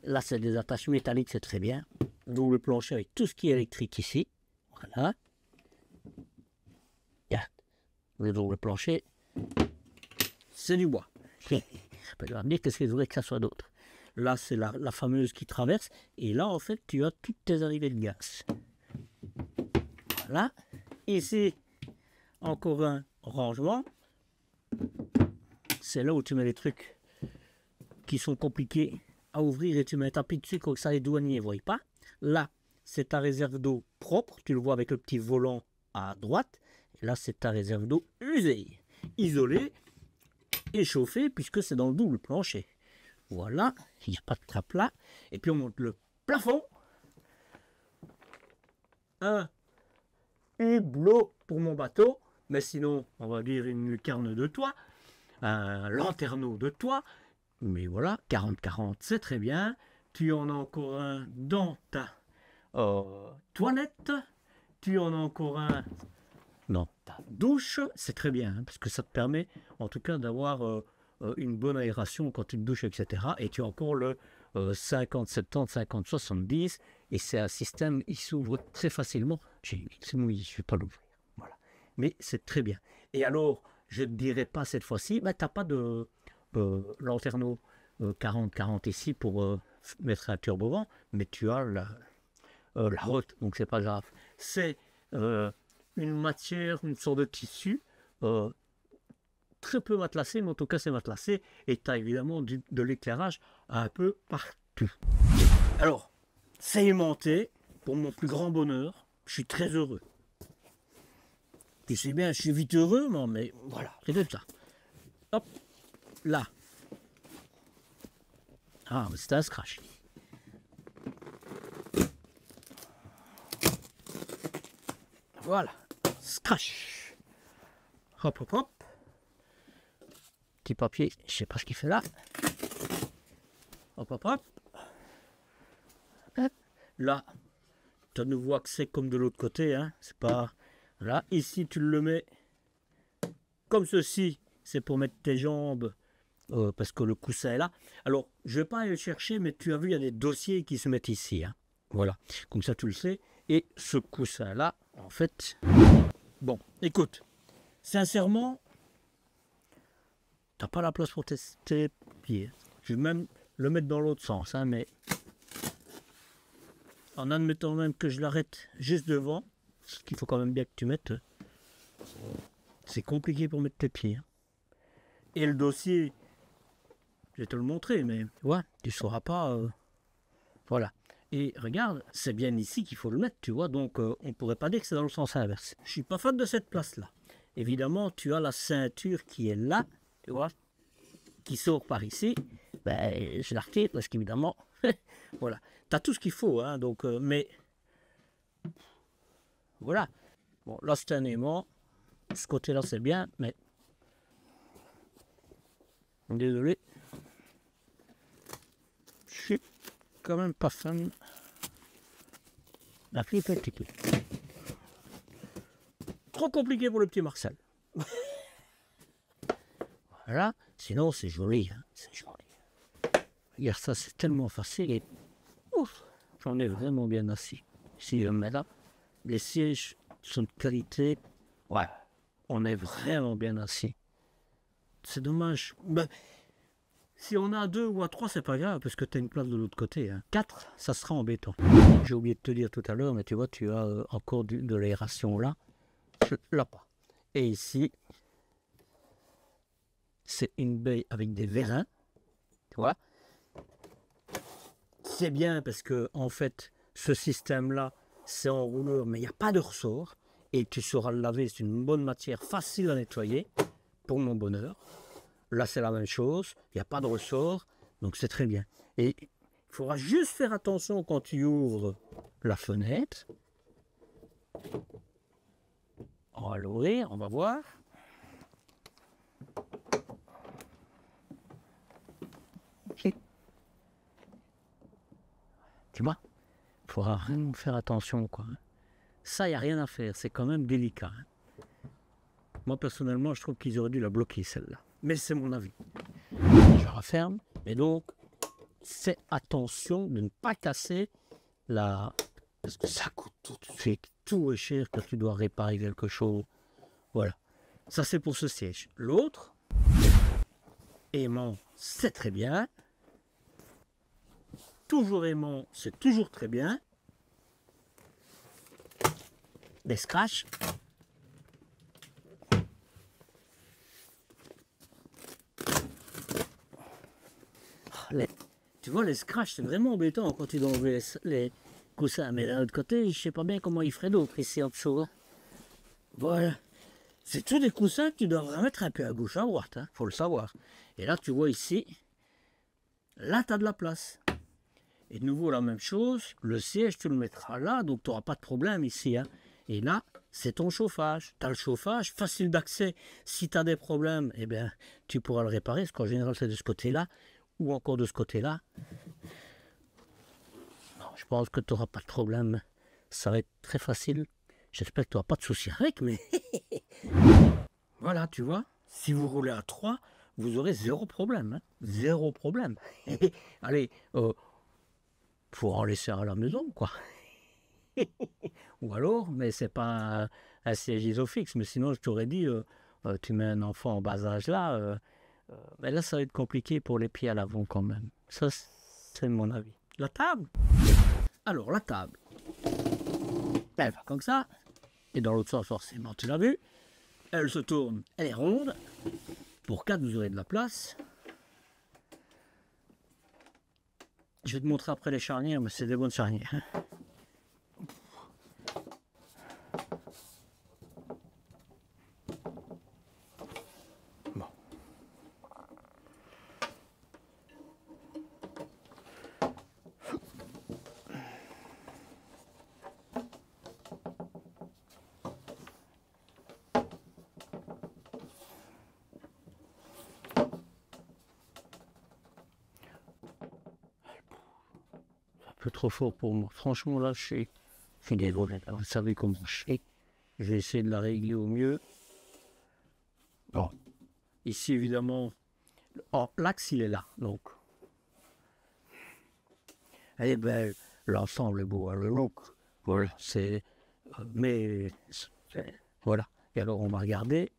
[SPEAKER 1] Là, c'est des attaches métalliques, c'est très bien. Double plancher avec tout ce qui est électrique ici. Voilà. Regarde, le double plancher, c'est du bois. Je peux leur dire qu'est-ce qu'ils voudraient que ça soit d'autre. Là, c'est la fameuse qui traverse. Et là, en fait, tu as toutes tes arrivées de gaz. Voilà. Ici, encore un rangement. C'est là où tu mets les trucs qui sont compliqués à ouvrir et tu mets un tapis dessus comme ça les douaniers ne voient pas. Là, c'est ta réserve d'eau propre. Tu le vois avec le petit volant à droite. Et là, c'est ta réserve d'eau usée, isolée et chauffée puisque c'est dans le double plancher. Voilà, il n'y a pas de trappe là. Et puis on monte le plafond. Un hublot pour mon bateau, mais sinon, on va dire une lucarne de toit, un lanterneau de toit. Mais voilà, 40-40, c'est très bien. Tu en as encore un dans ta toilette. Tu en as encore un dans ta douche. C'est très bien, hein, parce que ça te permet en tout cas d'avoir une bonne aération quand tu te douches, etc. Et tu as encore le 50-70, 50-70. Et c'est un système, il s'ouvre très facilement. C'est mouillé, je ne vais pas l'ouvrir. Voilà. Mais c'est très bien. Et alors, je ne dirais pas cette fois-ci, bah, tu n'as pas de lanterneau 40-40 ici pour mettre un turbovent, mais tu as la haute, donc c'est pas grave. C'est une matière, une sorte de tissu très peu matelassé, mais en tout cas c'est matelassé, et tu as évidemment de l'éclairage un peu partout. Alors, c'est aimanté, pour mon plus grand bonheur, je suis très heureux. Tu sais bien, je suis vite heureux, non, mais voilà, c'est comme ça. Hop, là. Ah, mais c'est un scratch. Voilà, scratch. Hop, hop, hop. Petit papier, je sais pas ce qu'il fait là. Hop, hop, hop. Là, tu as de nouveau accès comme de l'autre côté, hein. C'est pas... Là, ici, tu le mets comme ceci. C'est pour mettre tes jambes, parce que le coussin est là. Alors, je vais pas aller le chercher, mais tu as vu, il y a des dossiers qui se mettent ici, hein. Voilà, comme ça, tu le sais. Et ce coussin-là, en fait... Bon, écoute, sincèrement, t'as pas la place pour tes pieds. Je vais même le mettre dans l'autre sens, hein, mais... En admettant même que je l'arrête juste devant, ce qu'il faut quand même bien que tu mettes. C'est compliqué pour mettre tes pieds. Hein. Et le dossier, je vais te le montrer, mais ouais, tu ne sauras pas. Voilà. Et regarde, c'est bien ici qu'il faut le mettre, tu vois. Donc, on ne pourrait pas dire que c'est dans le sens inverse. Je ne suis pas fan de cette place-là. Évidemment, tu as la ceinture qui est là, tu vois, qui sort par ici. Ben, je la retire parce qu'évidemment, voilà. Tu as tout ce qu'il faut, hein, donc, mais voilà. Bon, là, c'est un aimant. Ce côté-là, c'est bien, mais désolé. Je suis quand même pas fan. La flip est petit. Trop compliqué pour le petit Marcel. Voilà. Sinon, c'est joli. Hein. C'est joli. Regarde ça, c'est tellement facile. Et ouf, j'en ai vraiment bien assis. Si je mets là, les sièges sont de qualité. Ouais. On est vraiment bien assis. C'est dommage. Ben, si on a 2 ou à 3, c'est pas grave, parce que tu as une place de l'autre côté. Hein. 4, ça sera embêtant. J'ai oublié de te dire tout à l'heure, mais tu vois, tu as encore de l'aération là. Là pas. Et ici, c'est une baie avec des vérins. Tu vois. C'est bien parce que, en fait, ce système-là, c'est en rouleur, mais il n'y a pas de ressort. Et tu sauras le laver, c'est une bonne matière, facile à nettoyer, pour mon bonheur. Là, c'est la même chose, il n'y a pas de ressort, donc c'est très bien. Et il faudra juste faire attention quand tu ouvres la fenêtre. On va l'ouvrir, on va voir. Okay. Tu vois, il faudra vraiment faire attention, quoi. Ça, il n'y a rien à faire, c'est quand même délicat. Hein. Moi, personnellement, je trouve qu'ils auraient dû la bloquer, celle-là. Mais c'est mon avis. Je referme. Mais donc, fais attention de ne pas casser la... Parce que ça coûte tout de suite. Tout est cher quand tu dois réparer quelque chose. Voilà. Ça, c'est pour ce siège. L'autre, aimant, c'est très bien. Toujours aimant, c'est toujours très bien. Des scratchs. Tu vois, les scratchs, c'est vraiment embêtant quand tu dois enlever les coussins. Mais d'un autre côté, je sais pas bien comment il ferait d'autre ici en dessous. Hein. Voilà. C'est tous des coussins que tu dois remettre un peu à gauche, à droite. Hein, faut le savoir. Et là, tu vois ici, là, tu as de la place. Et de nouveau, la même chose. Le siège, tu le mettras là, donc tu n'auras pas de problème ici. Hein. Et là, c'est ton chauffage. Tu as le chauffage, facile d'accès. Si tu as des problèmes, eh bien, tu pourras le réparer, parce qu'en général, c'est de ce côté-là. Ou encore de ce côté-là. Je pense que tu n'auras pas de problème. Ça va être très facile. J'espère que tu n'auras pas de soucis avec, mais... Voilà, tu vois. Si vous roulez à 3, vous aurez zéro problème. Hein. Zéro problème. Allez, faut en laisser à la maison, quoi. Ou alors, mais c'est pas un siège isofix. Mais sinon, je t'aurais dit, tu mets un enfant en bas âge là... mais là, ça va être compliqué pour les pieds à l'avant quand même. Ça, c'est mon avis. La table. Alors, la table. Elle va comme ça. Et dans l'autre sens, forcément, tu l'as vu. Elle se tourne. Elle est ronde. Pour 4, vous aurez de la place. Je vais te montrer après les charnières, mais c'est des bonnes charnières. Hein. Un peu trop fort pour moi. Franchement, là, je suis désolé. Vous savez comment je suis. Je vais essayer de la régler au mieux. Bon. Ici, évidemment, oh, l'axe, il est là. Donc, elle est belle. L'ensemble est beau. Le look, voilà, c'est... mais, voilà. Et alors, on va regarder.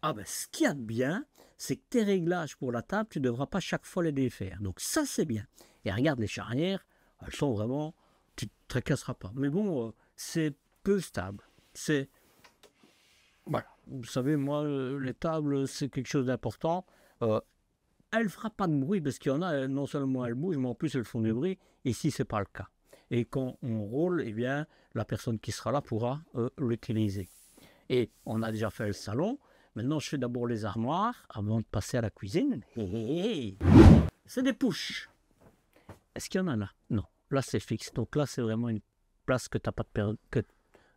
[SPEAKER 1] Ah ben, ce qu'il y a de bien, c'est que tes réglages pour la table, tu ne devras pas chaque fois les défaire. Donc ça, c'est bien. Et regarde les charnières, elles sont vraiment... Tu ne te tracasseras pas. Mais bon, c'est peu stable. C'est... Voilà. Vous savez, moi, les tables, c'est quelque chose d'important. Elle ne fera pas de bruit parce qu'il y en a, non seulement elles bougent, mais en plus elles font du bruit. Ici, ce n'est pas le cas. Et quand on roule, eh bien, la personne qui sera là pourra l'utiliser. Et on a déjà fait le salon. Maintenant, je fais d'abord les armoires avant de passer à la cuisine. C'est des push. Est-ce qu'il y en a là? Non. Là, c'est fixe. Donc là, c'est vraiment une place que tu n'as pas de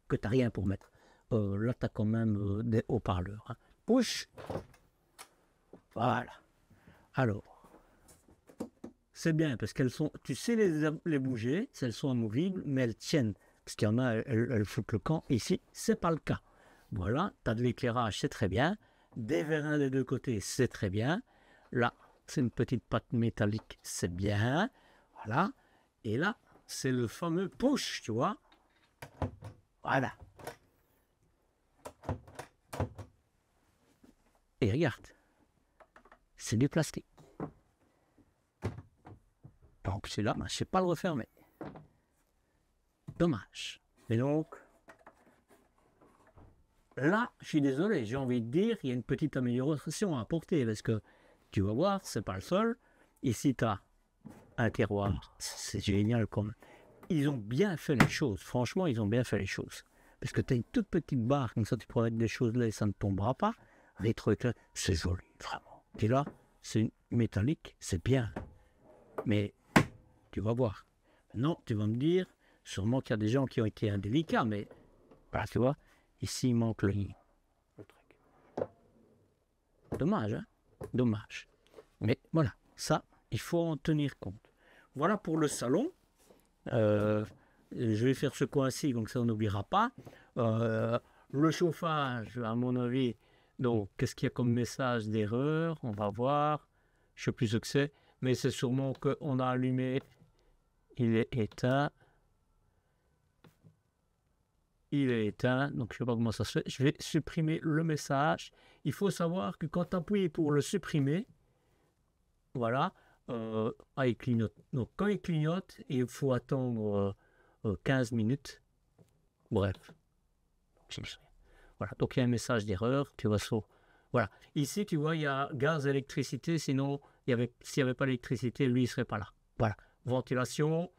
[SPEAKER 1] que tu n'as rien pour mettre. Là, tu as quand même des haut-parleurs. Hein. Push. Voilà. Alors, c'est bien parce qu'elles sont, tu sais les bouger, elles sont amovibles, mais elles tiennent. Parce qu'il y en a, elles foutent le camp. Ici, ce n'est pas le cas. Voilà, tu as de l'éclairage, c'est très bien. Des vérins des deux côtés, c'est très bien. Là, c'est une petite patte métallique, c'est bien. Voilà. Et là, c'est le fameux push, tu vois. Voilà. Et regarde, c'est du plastique. Donc celui-là, je ne sais pas le refermer. Dommage. Et donc, là, je suis désolé, j'ai envie de dire, il y a une petite amélioration à apporter, parce que tu vas voir, c'est pas le seul. Ici, tu as un terroir, c'est génial quand même. Ils ont bien fait les choses, franchement, ils ont bien fait les choses. Parce que tu as une toute petite barre, comme ça tu pourras mettre des choses là et ça ne tombera pas. Rétroéclairage, c'est joli, vraiment. Et là, c'est métallique, c'est bien. Mais, tu vas voir. Maintenant, tu vas me dire, sûrement qu'il y a des gens qui ont été indélicats, mais, voilà, tu vois. Ici, il manque le truc. Dommage, hein? Dommage. Mais voilà, ça, il faut en tenir compte. Voilà pour le salon. Je vais faire ce coin-ci, donc ça, on n'oubliera pas. Le chauffage, à mon avis, donc, qu'est-ce qu'il y a comme message d'erreur? On va voir. Je ne sais plus ce que c'est, mais c'est sûrement qu'on a allumé. Il est éteint. Il est éteint, donc je ne sais pas comment ça se fait. Je vais supprimer le message. Il faut savoir que quand tu appuies pour le supprimer, voilà, il clignote. Donc quand il clignote, il faut attendre 15 minutes. Bref. Voilà, donc il y a un message d'erreur, tu vois ça. Voilà, ici tu vois, il y a gaz, électricité, sinon, s'il n'y avait pas l'électricité, lui, il ne serait pas là. Voilà, ventilation,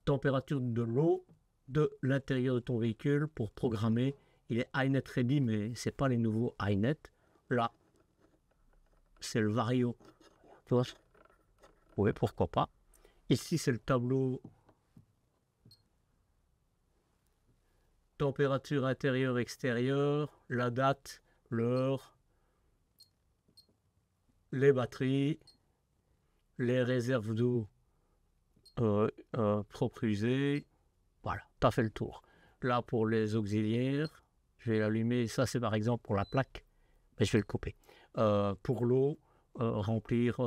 [SPEAKER 1] température de l'eau, de l'intérieur de ton véhicule pour programmer. Il est iNet Ready, mais ce n'est pas les nouveaux iNet. Là, c'est le Vario. Tu vois? Oui, pourquoi pas. Ici, c'est le tableau température intérieure, extérieure, la date, l'heure, les batteries, les réserves d'eau propres usées. Voilà, tu as fait le tour. Là, pour les auxiliaires, je vais l'allumer. Ça, c'est par exemple pour la plaque. Mais je vais le couper. Pour l'eau, remplir,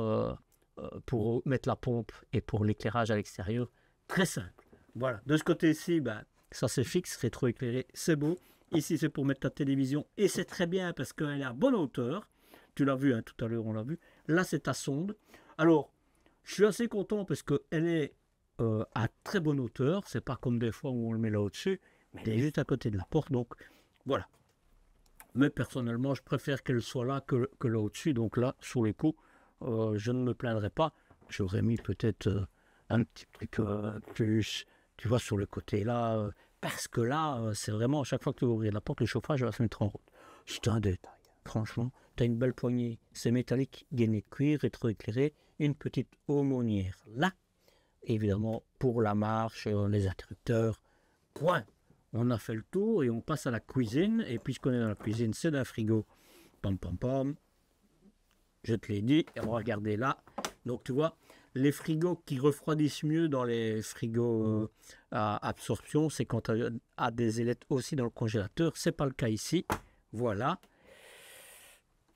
[SPEAKER 1] pour mettre la pompe et pour l'éclairage à l'extérieur. Très simple. Voilà, de ce côté-ci, ben, ça c'est fixe, rétroéclairé, c'est beau. Ici, c'est pour mettre ta télévision et c'est très bien parce qu'elle est à bonne hauteur. Tu l'as vu, hein, tout à l'heure, on l'a vu. Là, c'est ta sonde. Alors, je suis assez content parce qu'elle est à très bonne hauteur. C'est pas comme des fois où on le met là au-dessus, mais elle est juste à côté de la porte. Donc, voilà. Mais personnellement, je préfère qu'elle soit là que là au-dessus. Donc là, sur les coups, je ne me plaindrai pas. J'aurais mis peut-être un petit truc plus, tu vois, sur le côté là. Parce que là, c'est vraiment, à chaque fois que tu vas ouvrir la porte, le chauffage va se mettre en route. C'est un détail. Franchement, tu as une belle poignée. C'est métallique, gainé de cuir, rétroéclairé. Une petite aumônière là. Évidemment, pour la marche, les interrupteurs. Point. On a fait le tour et on passe à la cuisine. Et puisqu'on est dans la cuisine, c'est d'un frigo. Pam, pam, pam. Je te l'ai dit. Et on va regarder là. Donc, tu vois, les frigos qui refroidissent mieux dans les frigos à absorption, c'est quand tu as des ailettes aussi dans le congélateur. C'est pas le cas ici. Voilà.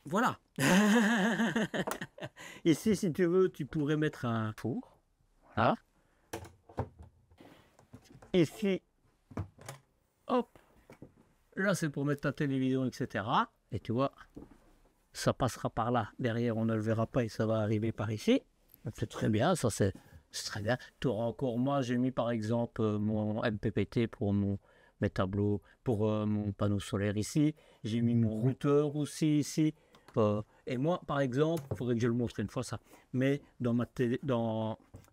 [SPEAKER 1] Voilà. Ici, si tu veux, tu pourrais mettre un four. Voilà. Ici, hop. Là, c'est pour mettre ta télévision, etc. Et tu vois, ça passera par là. Derrière, on ne le verra pas et ça va arriver par ici. C'est très bien, ça c'est très bien. Tu auras encore, moi, j'ai mis par exemple mon MPPT pour mes tableaux, pour mon panneau solaire ici. J'ai mis mon routeur aussi ici. Et moi, par exemple, il faudrait que je le montre une fois ça, mais dans ma télé,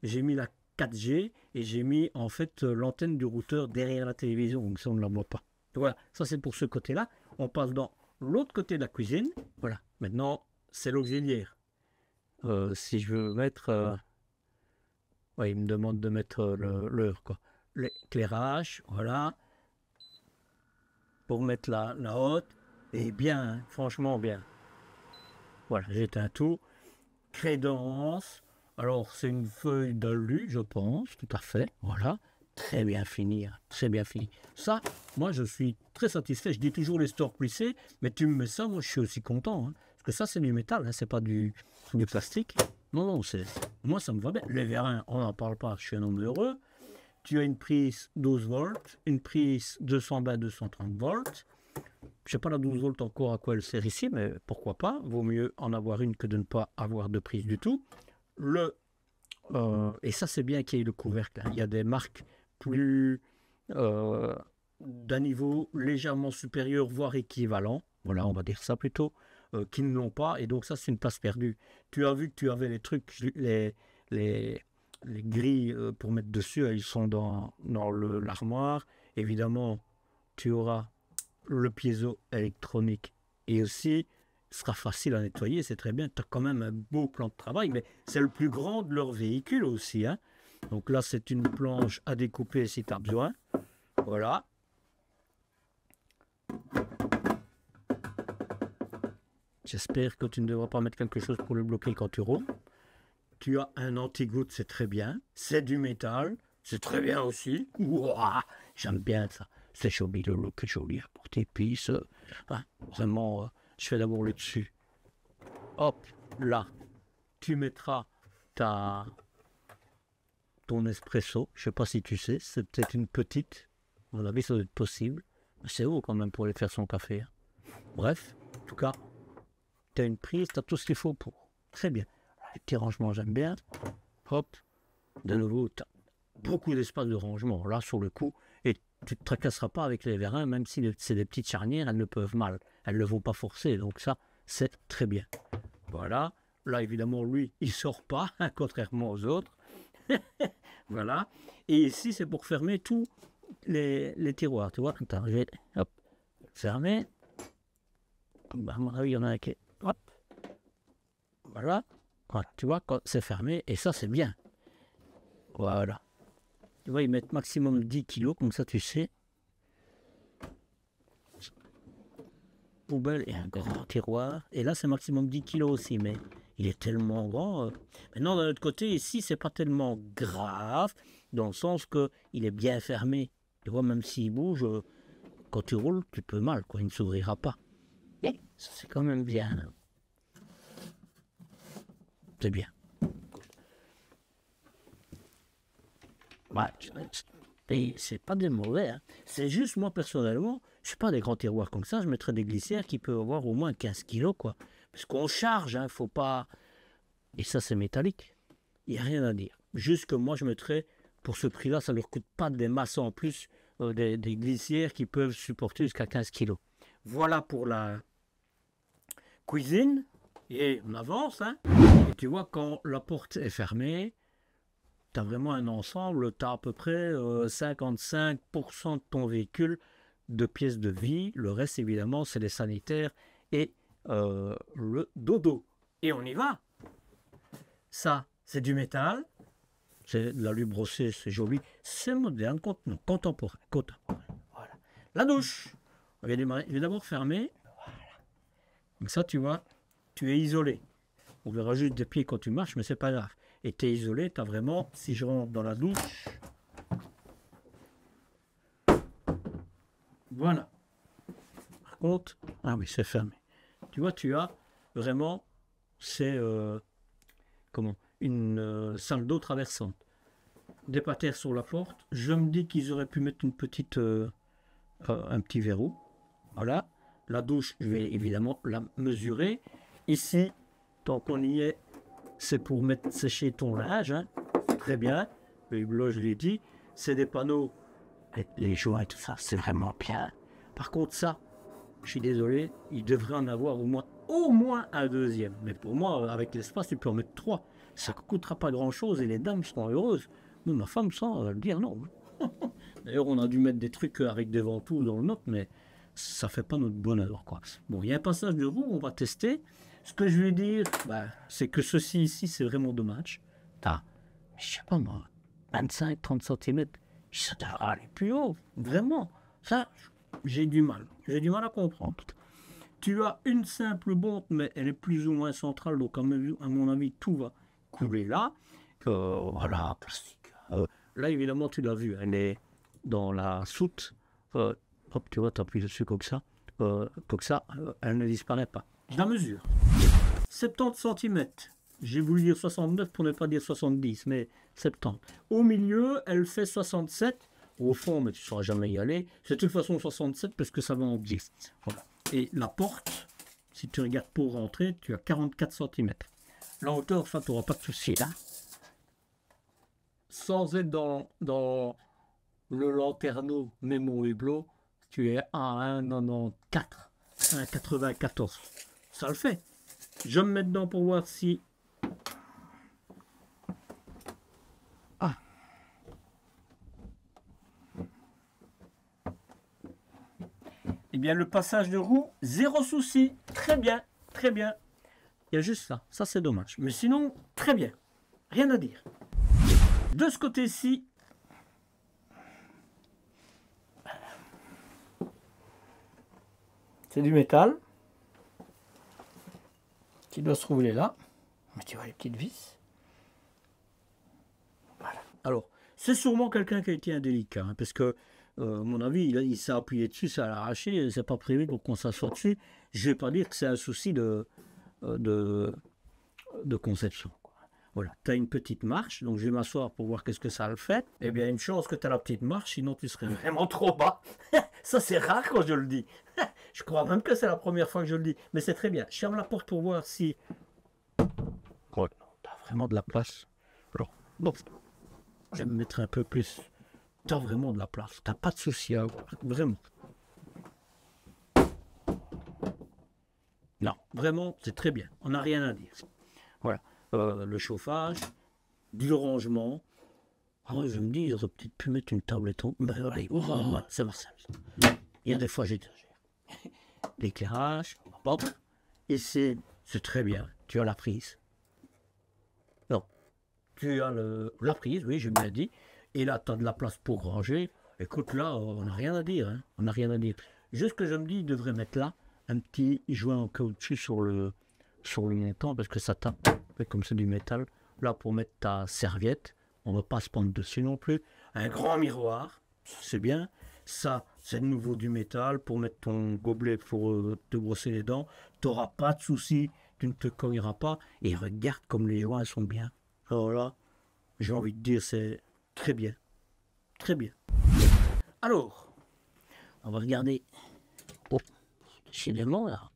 [SPEAKER 1] j'ai mis la 4G et j'ai mis en fait l'antenne du routeur derrière la télévision, donc ça on ne la voit pas. Voilà, ça c'est pour ce côté-là. On passe dans l'autre côté de la cuisine. Voilà, maintenant c'est l'auxiliaire. Si je veux mettre... ouais, il me demande de mettre l'heure, quoi. L'éclairage, voilà. Pour mettre la haute. Et bien, hein, franchement bien. Voilà, j'éteins tout. Crédence. Alors, c'est une feuille d'alu, je pense, tout à fait. Voilà. Très bien fini, hein, très bien fini. Ça, moi, je suis très satisfait. Je dis toujours les stores plissés, mais tu me mets ça, moi, je suis aussi content. Hein, parce que ça, c'est du métal, hein, c'est pas du plastique. Non, non, moi, ça me va bien. Les vérins, on n'en parle pas, je suis un homme heureux. Tu as une prise 12 volts, une prise 220-230 volts. Je ne sais pas la 12 volts encore à quoi elle sert ici, mais pourquoi pas. Vaut mieux en avoir une que de ne pas avoir de prise du tout. Et ça, c'est bien qu'il y ait le couvercle. Hein. Il y a des marques plus d'un niveau légèrement supérieur, voire équivalent. Voilà, on va dire ça plutôt, qui ne l'ont pas. Et donc ça, c'est une place perdue. Tu as vu que tu avais les trucs, les grilles pour mettre dessus, ils sont dans l'armoire. Évidemment, tu auras le piezo électronique et aussi ce sera facile à nettoyer, c'est très bien. Tu as quand même un beau plan de travail, mais c'est le plus grand de leur véhicule aussi. Hein. Donc là, c'est une planche à découper si tu as besoin. Voilà. J'espère que tu ne devras pas mettre quelque chose pour le bloquer quand tu roules. Tu as un anti-goutte, c'est très bien. C'est du métal, c'est très bien aussi. Ouah, j'aime bien ça. C'est joli, le look est joli pour tes pistes. Hein, vraiment, je fais d'abord le dessus. Hop, là, tu mettras ton espresso. Je ne sais pas si tu sais, c'est peut-être une petite. À mon avis, ça doit être possible. C'est haut quand même pour aller faire son café. Hein. Bref, en tout cas, tu as une prise, tu as tout ce qu'il faut pour. Très bien. Les petits rangements, j'aime bien. Hop, de nouveau, tu as beaucoup d'espace de rangement. Là, sur le coup, et tu ne te tracasseras pas avec les vérins, même si c'est des petites charnières, elles ne peuvent mal. Elles ne vont pas forcer. Donc ça, c'est très bien. Voilà. Là, évidemment, lui, il ne sort pas, hein, contrairement aux autres. Voilà. Et ici, c'est pour fermer tous les tiroirs. Tu vois, attends, je vais hop, fermer. À mon avis, il y en a un qui est... Hop. Voilà. Voilà. Tu vois, quand c'est fermé, et ça, c'est bien. Voilà. Tu vois, ils mettent maximum 10 kg, comme ça, tu sais. Poubelle et un grand tiroir. Et là, c'est maximum 10 kg aussi, mais il est tellement grand. Maintenant, d'un autre côté, ici, c'est pas tellement grave, dans le sens que il est bien fermé. Tu vois, même s'il bouge, quand tu roules, tu peux mal, quoi. Il ne s'ouvrira pas. Et ça, c'est quand même bien. C'est bien. Ouais, c'est pas des mauvais. Hein. C'est juste, moi, personnellement, je sais pas, des grands tiroirs comme ça, je mettrais des glissières qui peuvent avoir au moins 15 kilos, quoi. Parce qu'on charge, hein, faut pas... Et ça, c'est métallique. Il n'y a rien à dire. Juste que moi, je mettrais, pour ce prix-là, ça ne leur coûte pas des masses en plus, des glissières qui peuvent supporter jusqu'à 15 kilos. Voilà pour la cuisine. Et on avance, hein. Et tu vois, quand la porte est fermée, tu as vraiment un ensemble, tu as à peu près 55% de ton véhicule de pièces de vie. Le reste, évidemment, c'est les sanitaires et le dodo. Et on y va. Ça, c'est du métal. C'est de l'alu brossé, c'est joli. C'est moderne, contemporain. Voilà. La douche. On va démarrer. Je vais d'abord fermer. Voilà. Comme ça, tu vois, tu es isolé. On verra juste des pieds quand tu marches, mais c'est pas grave. Et tu es isolé, tu as vraiment, si je rentre dans la douche, voilà. Par contre, ah oui, c'est fermé. Tu vois, tu as vraiment, c'est une salle d'eau traversante. Des patères sur la porte. Je me dis qu'ils auraient pu mettre une petite, un petit verrou. Voilà. La douche, je vais évidemment la mesurer. Ici, tant qu'on y est, c'est pour sécher ton linge. Hein. Très bien. Le hublot, je l'ai dit. C'est des panneaux les joints et tout ça, c'est vraiment bien. Par contre, ça, je suis désolé, il devrait en avoir au moins un deuxième. Mais pour moi, avec l'espace, tu peux en mettre 3. Ça ne coûtera pas grand-chose et les dames seront heureuses. Mais ma femme, ça, elle va dire non. D'ailleurs, on a dû mettre des trucs avec des ventouses dans le nôtre, mais ça fait pas notre bonheur, quoi. Bon, il y a un passage de roue, on va tester. Ce que je vais dire, c'est que ceci ici, c'est vraiment dommage. T'as, je sais pas moi, 25-30 cm. Ça doit aller plus haut, vraiment. Ça, j'ai du mal. J'ai du mal à comprendre. Tu as une simple bombe, mais elle est plus ou moins centrale, donc à mon avis, tout va couler là. Voilà, plastique. Là, évidemment, tu l'as vu, elle est dans la soute. Hop, tu vois, tu appuies dessus comme ça. Elle ne disparaît pas. Je la mesure. 70 cm. J'ai voulu dire 69 pour ne pas dire 70, mais 70. Au milieu, elle fait 67. Au fond, mais tu ne sauras jamais y aller. C'est de toute façon 67 parce que ça va en 10. Voilà. Et la porte, si tu regardes pour rentrer, tu as 44 cm. La hauteur, ça, tu n'auras pas de souci là. Sans être dans le lanterneau mémo hublot, tu es à 1,94, 1,94. Ça le fait. Je vais me mettre dedans pour voir si... Ah. Eh bien, le passage de roue, zéro souci. Très bien, très bien. Il y a juste ça. Ça, c'est dommage. Mais sinon, très bien. Rien à dire. De ce côté-ci, c'est du métal qui doit se trouver là. Mais tu vois les petites vis. Voilà. Alors, c'est sûrement quelqu'un qui a été indélicat, hein, parce que, à mon avis, il s'est appuyé dessus, ça l'a arraché, c'est pas prévu pour qu'on s'assoie dessus. Je vais pas dire que c'est un souci de conception. Voilà, tu as une petite marche, donc je vais m'asseoir pour voir qu'est-ce que ça le fait. Eh bien, une chance que tu as la petite marche, sinon tu serais vraiment trop bas. Ça, c'est rare quand je le dis. Je crois même que c'est la première fois que je le dis. Mais c'est très bien. Je ferme la porte pour voir si... Oh, tu as vraiment de la place. Alors, bon, je vais me mettre un peu plus. Tu as vraiment de la place. Tu n'as pas de souci à avoir. Vraiment. Non, vraiment, c'est très bien. On n'a rien à dire. Voilà. Le chauffage, du rangement. Alors, je me dis, ils auraient peut-être pu mettre une tablette. Ben, allez, ça va, ça. Il y a des fois, j'exagère. L'éclairage, et c'est très bien. Tu as la prise. Non, tu as la prise, oui, j'ai bien dit. Et là, tu as de la place pour ranger. Écoute, là, on n'a rien à dire. Hein. On n'a rien à dire. Juste que je me dis, il devrait mettre là un petit joint en caoutchouc sur le montant, parce que ça tape. Comme c'est du métal, là pour mettre ta serviette, on ne va pas se prendre dessus non plus. Un grand miroir, c'est bien. Ça, c'est de nouveau du métal pour mettre ton gobelet pour te brosser les dents. Tu n'auras pas de souci, tu ne te cogneras pas. Et regarde comme les joints sont bien. Alors là, j'ai envie de dire, c'est très bien. Très bien. Alors, on va regarder. Oh, décidément là.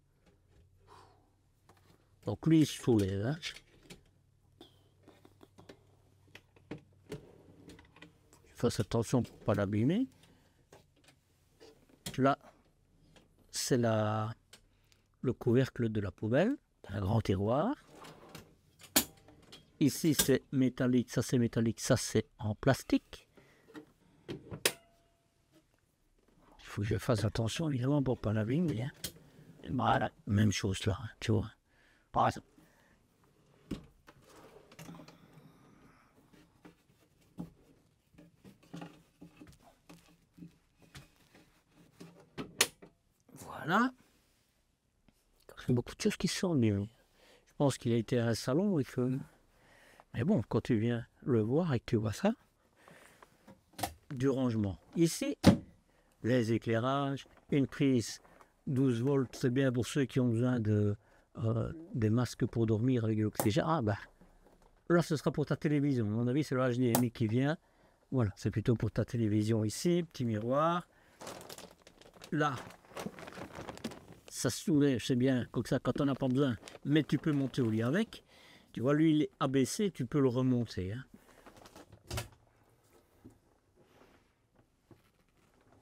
[SPEAKER 1] Donc lui, il se soulève. Hein. Fasse attention pour ne pas l'abîmer. Là, c'est le couvercle de la poubelle, un grand tiroir. Ici, c'est métallique, ça c'est en plastique. Il faut que je fasse attention, évidemment, pour ne pas l'abîmer. Hein. Voilà, même chose là, hein, tu vois. Par exemple. Voilà. Il y a beaucoup de choses qui sont mieux. Je pense qu'il a été à un salon et que... Mais bon, quand tu viens le voir et que tu vois ça, du rangement. Ici, les éclairages, une prise 12 volts, c'est bien pour ceux qui ont besoin des masques pour dormir avec l'oxygène. Ah bah, là ce sera pour ta télévision. À mon avis, c'est le HDMI qui vient. Voilà, c'est plutôt pour ta télévision ici, petit miroir. Là, ça se soulève, c'est bien, comme ça, quand on n'a pas besoin. Mais tu peux monter au lit avec. Tu vois, lui, il est abaissé, tu peux le remonter. Hein.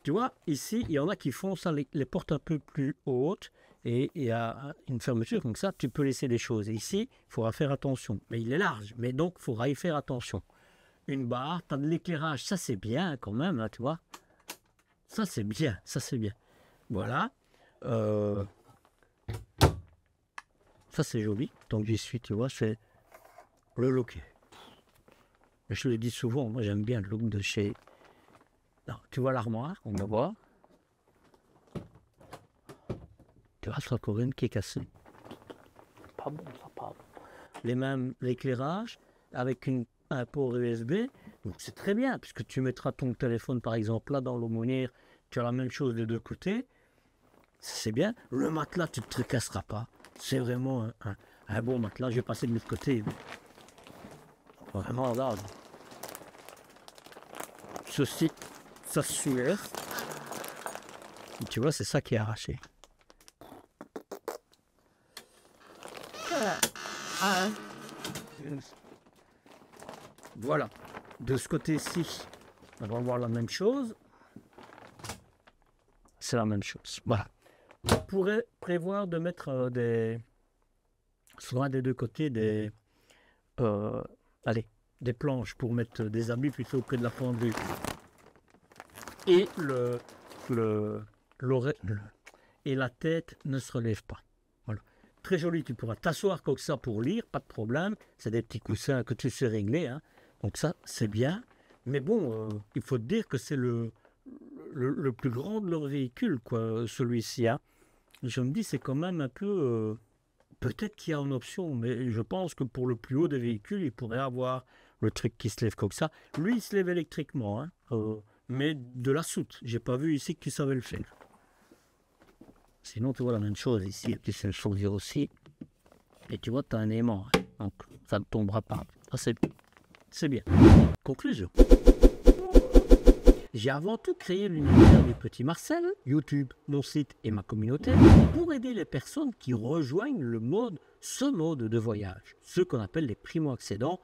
[SPEAKER 1] Tu vois, ici, il y en a qui font ça, les portes un peu plus hautes, et il y a une fermeture, comme ça, tu peux laisser les choses. Et ici, il faudra faire attention. Mais il est large, mais donc, il faudra y faire attention. Une barre, tu as de l'éclairage, ça c'est bien quand même, hein, tu vois. Ça c'est bien, ça c'est bien. Voilà. Ça c'est joli. Donc j'y suis, tu vois, c'est le look. Je le dis souvent, moi j'aime bien le look de chez... Non, tu vois l'armoire, on va voir. Tu vois, c'est encore une qui est cassée. Pas bon, ça pas bon. Les mêmes, l'éclairage, avec un port USB. Donc c'est très bien, puisque tu mettras ton téléphone par exemple là dans l'aumônière, tu as la même chose des deux côtés. C'est bien. Le matelas, tu ne te tracasseras pas. C'est vraiment un bon matelas. Je vais passer de l'autre côté. Vraiment là. Ceci, ça sueur. Tu vois, c'est ça qui est arraché. Voilà. De ce côté-ci, on va voir la même chose. C'est la même chose. Voilà. On pourrait prévoir de mettre sur un des deux côtés des planches pour mettre des habits plutôt près de la pendule. Et et la tête ne se relève pas. Voilà. Très joli, tu pourras t'asseoir comme ça pour lire, pas de problème. C'est des petits coussins que tu sais régler, hein. Donc ça, c'est bien. Mais bon, il faut te dire que c'est le plus grand de leur véhicule, quoi, celui-ci, hein. Je me dis, c'est quand même un peu... peut-être qu'il y a une option, mais je pense que pour le plus haut des véhicules, il pourrait avoir le truc qui se lève comme ça. Lui, il se lève électriquement, hein, mais de la soute. J'ai pas vu ici que tu savais le faire. Sinon, tu vois la même chose ici. Tu sais le choisir aussi. Et tu vois, tu as un aimant, hein, donc ça ne tombera pas. Ça, c'est bien. Conclusion. J'ai avant tout créé l'univers du petit Marcel, YouTube, mon site et ma communauté, pour aider les personnes qui rejoignent ce mode de voyage, ceux qu'on appelle les primo-accédants,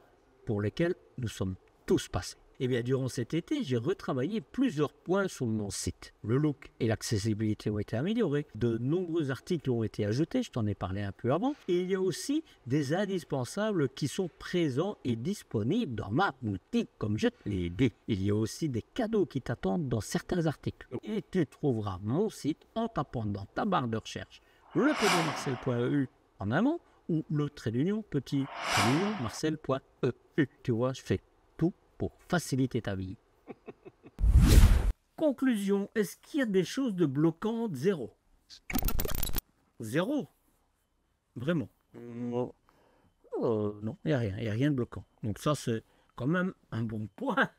[SPEAKER 1] pour lesquels nous sommes tous passés. Et bien, durant cet été, j'ai retravaillé plusieurs points sur mon site. Le look et l'accessibilité ont été améliorés, de nombreux articles ont été ajoutés, je t'en ai parlé un peu avant, et il y a aussi des indispensables qui sont présents et disponibles dans ma boutique, comme je te l'ai dit. Il y a aussi des cadeaux qui t'attendent dans certains articles. Et tu trouveras mon site en tapant dans ta barre de recherche le en amont ou le Marcel.eu. Tu vois, je fais tout pour faciliter ta vie. Conclusion, est-ce qu'il y a des choses de bloquantes? Zéro. Zéro. Vraiment. Non, il n'y a rien. Il n'y a rien de bloquant. Donc ça, c'est quand même un bon point.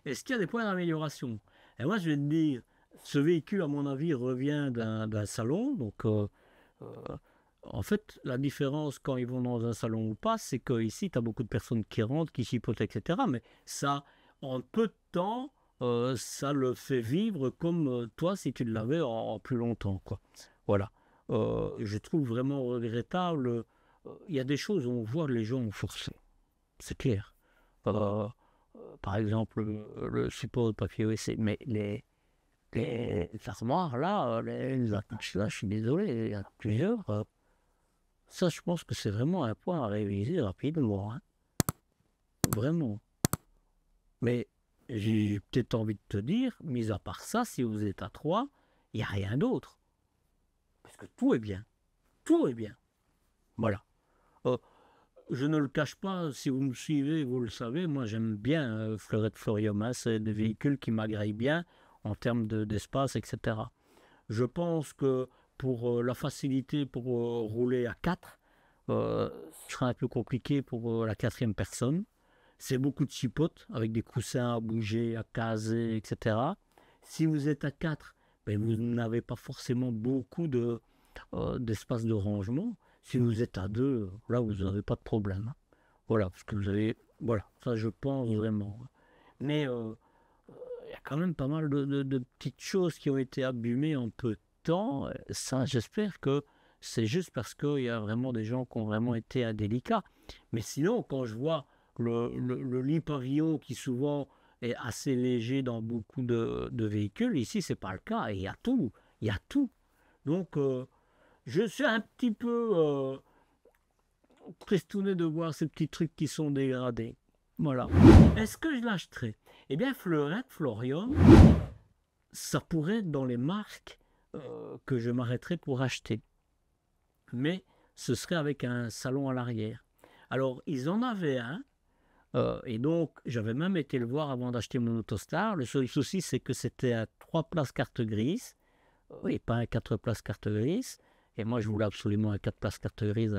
[SPEAKER 1] Est-ce qu'il y a des points d'amélioration? Et moi, je vais te dire, ce véhicule, à mon avis, revient d'un salon. Donc, en fait, la différence quand ils vont dans un salon ou pas, c'est qu'ici, tu as beaucoup de personnes qui rentrent, qui chipotent, etc. Mais ça, en peu de temps, ça le fait vivre comme toi si tu l'avais en plus longtemps, quoi. Voilà. Je trouve vraiment regrettable. Il y a des choses où on voit les gens forcer. C'est clair. Par exemple, le support de papier WC, mais les armoires là, les attaches là, je suis désolé, il y a plusieurs. Ça, je pense que c'est vraiment un point à réviser rapidement, hein. Vraiment. Mais j'ai peut-être envie de te dire, mis à part ça, si vous êtes à 3, il n'y a rien d'autre. Parce que tout est bien. Tout est bien. Voilà. Je ne le cache pas, si vous me suivez, vous le savez, moi j'aime bien Fleurette Florium, hein, c'est des véhicules qui m'agréent bien en termes d'espace, etc. Je pense que pour la facilité pour rouler à 4, ce sera un peu compliqué pour la quatrième personne. C'est beaucoup de chipotes avec des coussins à bouger, à caser, etc. Si vous êtes à 4, ben vous n'avez pas forcément beaucoup d'espace de rangement. Si vous êtes à 2, là, vous n'avez pas de problème. Voilà, parce que vous avez... Voilà, ça, je pense vraiment. Mais il y a quand même pas mal de petites choses qui ont été abîmées en peu de temps. Ça, j'espère que c'est juste parce qu'il y a vraiment des gens qui ont vraiment été indélicats. Mais sinon, quand je vois le lit pavillon qui souvent est assez léger dans beaucoup de véhicules. Ici, c'est pas le cas. Et il y a tout. Il y a tout. Donc, je suis un petit peu tristouné de voir ces petits trucs qui sont dégradés. Voilà. Est-ce que je l'achèterai? Eh bien, Fleurette, Florian, ça pourrait être dans les marques que je m'arrêterai pour acheter. Mais ce serait avec un salon à l'arrière. Alors, ils en avaient un. Et donc, j'avais même été le voir avant d'acheter mon Autostar. Le seul souci, c'est que c'était à 3 places carte grise. Et pas un 4 places carte grise. Et moi, je voulais absolument un 4 places carte grise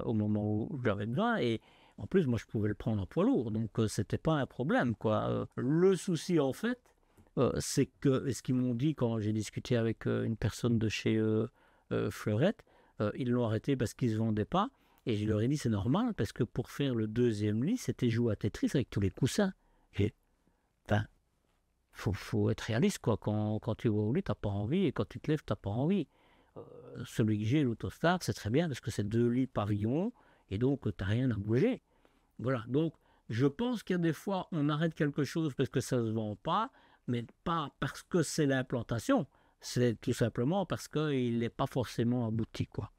[SPEAKER 1] au moment où j'avais besoin. Et en plus, moi, je pouvais le prendre en poids lourd. Donc, c'était pas un problème, quoi. Le souci, en fait, c'est que, ce qu'ils m'ont dit quand j'ai discuté avec une personne de chez Fleurette, ils l'ont arrêté parce qu'ils ne se vendaient pas. Et je leur ai dit, c'est normal, parce que pour faire le deuxième lit, c'était jouer à Tetris avec tous les coussins. Et, enfin, faut être réaliste, quoi. Quand tu vas au lit, tu n'as pas envie, et quand tu te lèves, tu n'as pas envie. Celui que j'ai, l'Autostar, c'est très bien, parce que c'est 2 lits pavillon, et donc, tu n'as rien à bouger. Voilà, donc, je pense qu'il y a des fois, on arrête quelque chose parce que ça ne se vend pas, mais pas parce que c'est l'implantation, c'est tout simplement parce qu'il n'est pas forcément abouti, quoi.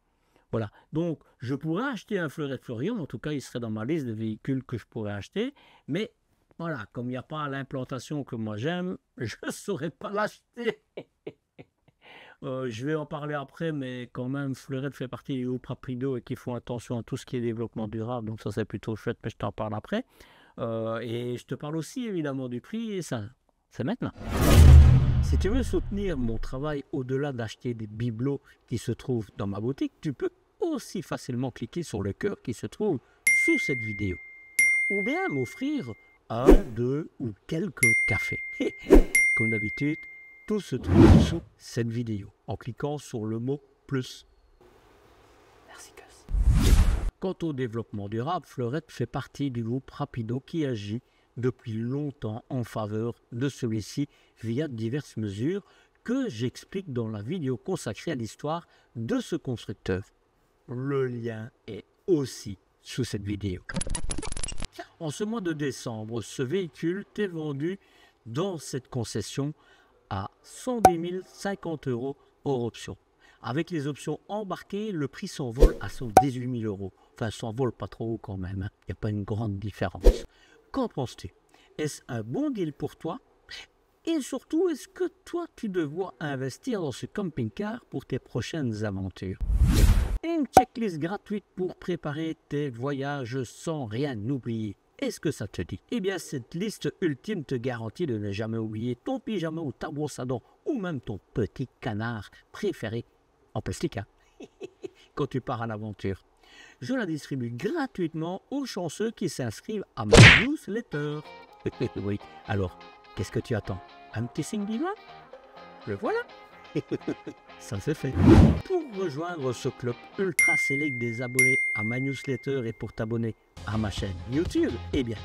[SPEAKER 1] Voilà, donc je pourrais acheter un Fleurette Florian, en tout cas il serait dans ma liste de véhicules que je pourrais acheter, mais voilà, comme il n'y a pas l'implantation que moi j'aime, je ne saurais pas l'acheter. Je vais en parler après, mais quand même, Fleurette fait partie des groupes rapido et qui font attention à tout ce qui est développement durable, donc ça c'est plutôt chouette, mais je t'en parle après. Et je te parle aussi évidemment du prix, et ça, c'est maintenant. Si tu veux soutenir mon travail au-delà d'acheter des bibelots qui se trouvent dans ma boutique, tu peux aussi facilement cliquer sur le cœur qui se trouve sous cette vidéo. Ou bien m'offrir 1, 2 ou quelques cafés. Comme d'habitude, tout se trouve sous cette vidéo en cliquant sur le mot plus. Merci, Gus. Quant au développement durable, Fleurette fait partie du groupe Rapido qui agit depuis longtemps en faveur de celui-ci via diverses mesures que j'explique dans la vidéo consacrée à l'histoire de ce constructeur. Le lien est aussi sous cette vidéo. En ce mois de décembre, ce véhicule t'est vendu dans cette concession à 110 050 € hors option. Avec les options embarquées, le prix s'envole à 118 000 €. Enfin, s'envole pas trop haut quand même, hein. Il n'y a pas une grande différence. Qu'en penses-tu? Est-ce un bon deal pour toi? Et surtout, est-ce que toi, tu devras investir dans ce camping-car pour tes prochaines aventures? Une checklist gratuite pour préparer tes voyages sans rien oublier. Est-ce que ça te dit? Eh bien, cette liste ultime te garantit de ne jamais oublier ton pyjama ou ta brosse à dents ou même ton petit canard préféré en plastique, hein, quand tu pars à l'aventure. Je la distribue gratuitement aux chanceux qui s'inscrivent à ma newsletter. Oui, alors, qu'est-ce que tu attends? Un petit signe divin? Le voilà. Ça c'est fait. Pour rejoindre ce club ultra sélect des abonnés à ma newsletter et pour t'abonner à ma chaîne YouTube, eh bien,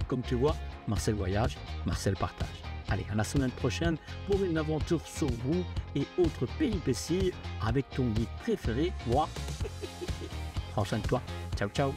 [SPEAKER 1] comme tu vois, Marcel voyage, Marcel partage. Allez, à la semaine prochaine pour une aventure sur vous et autres péripéties avec ton guide préféré, moi. Prends soin de toi. Ciao, ciao.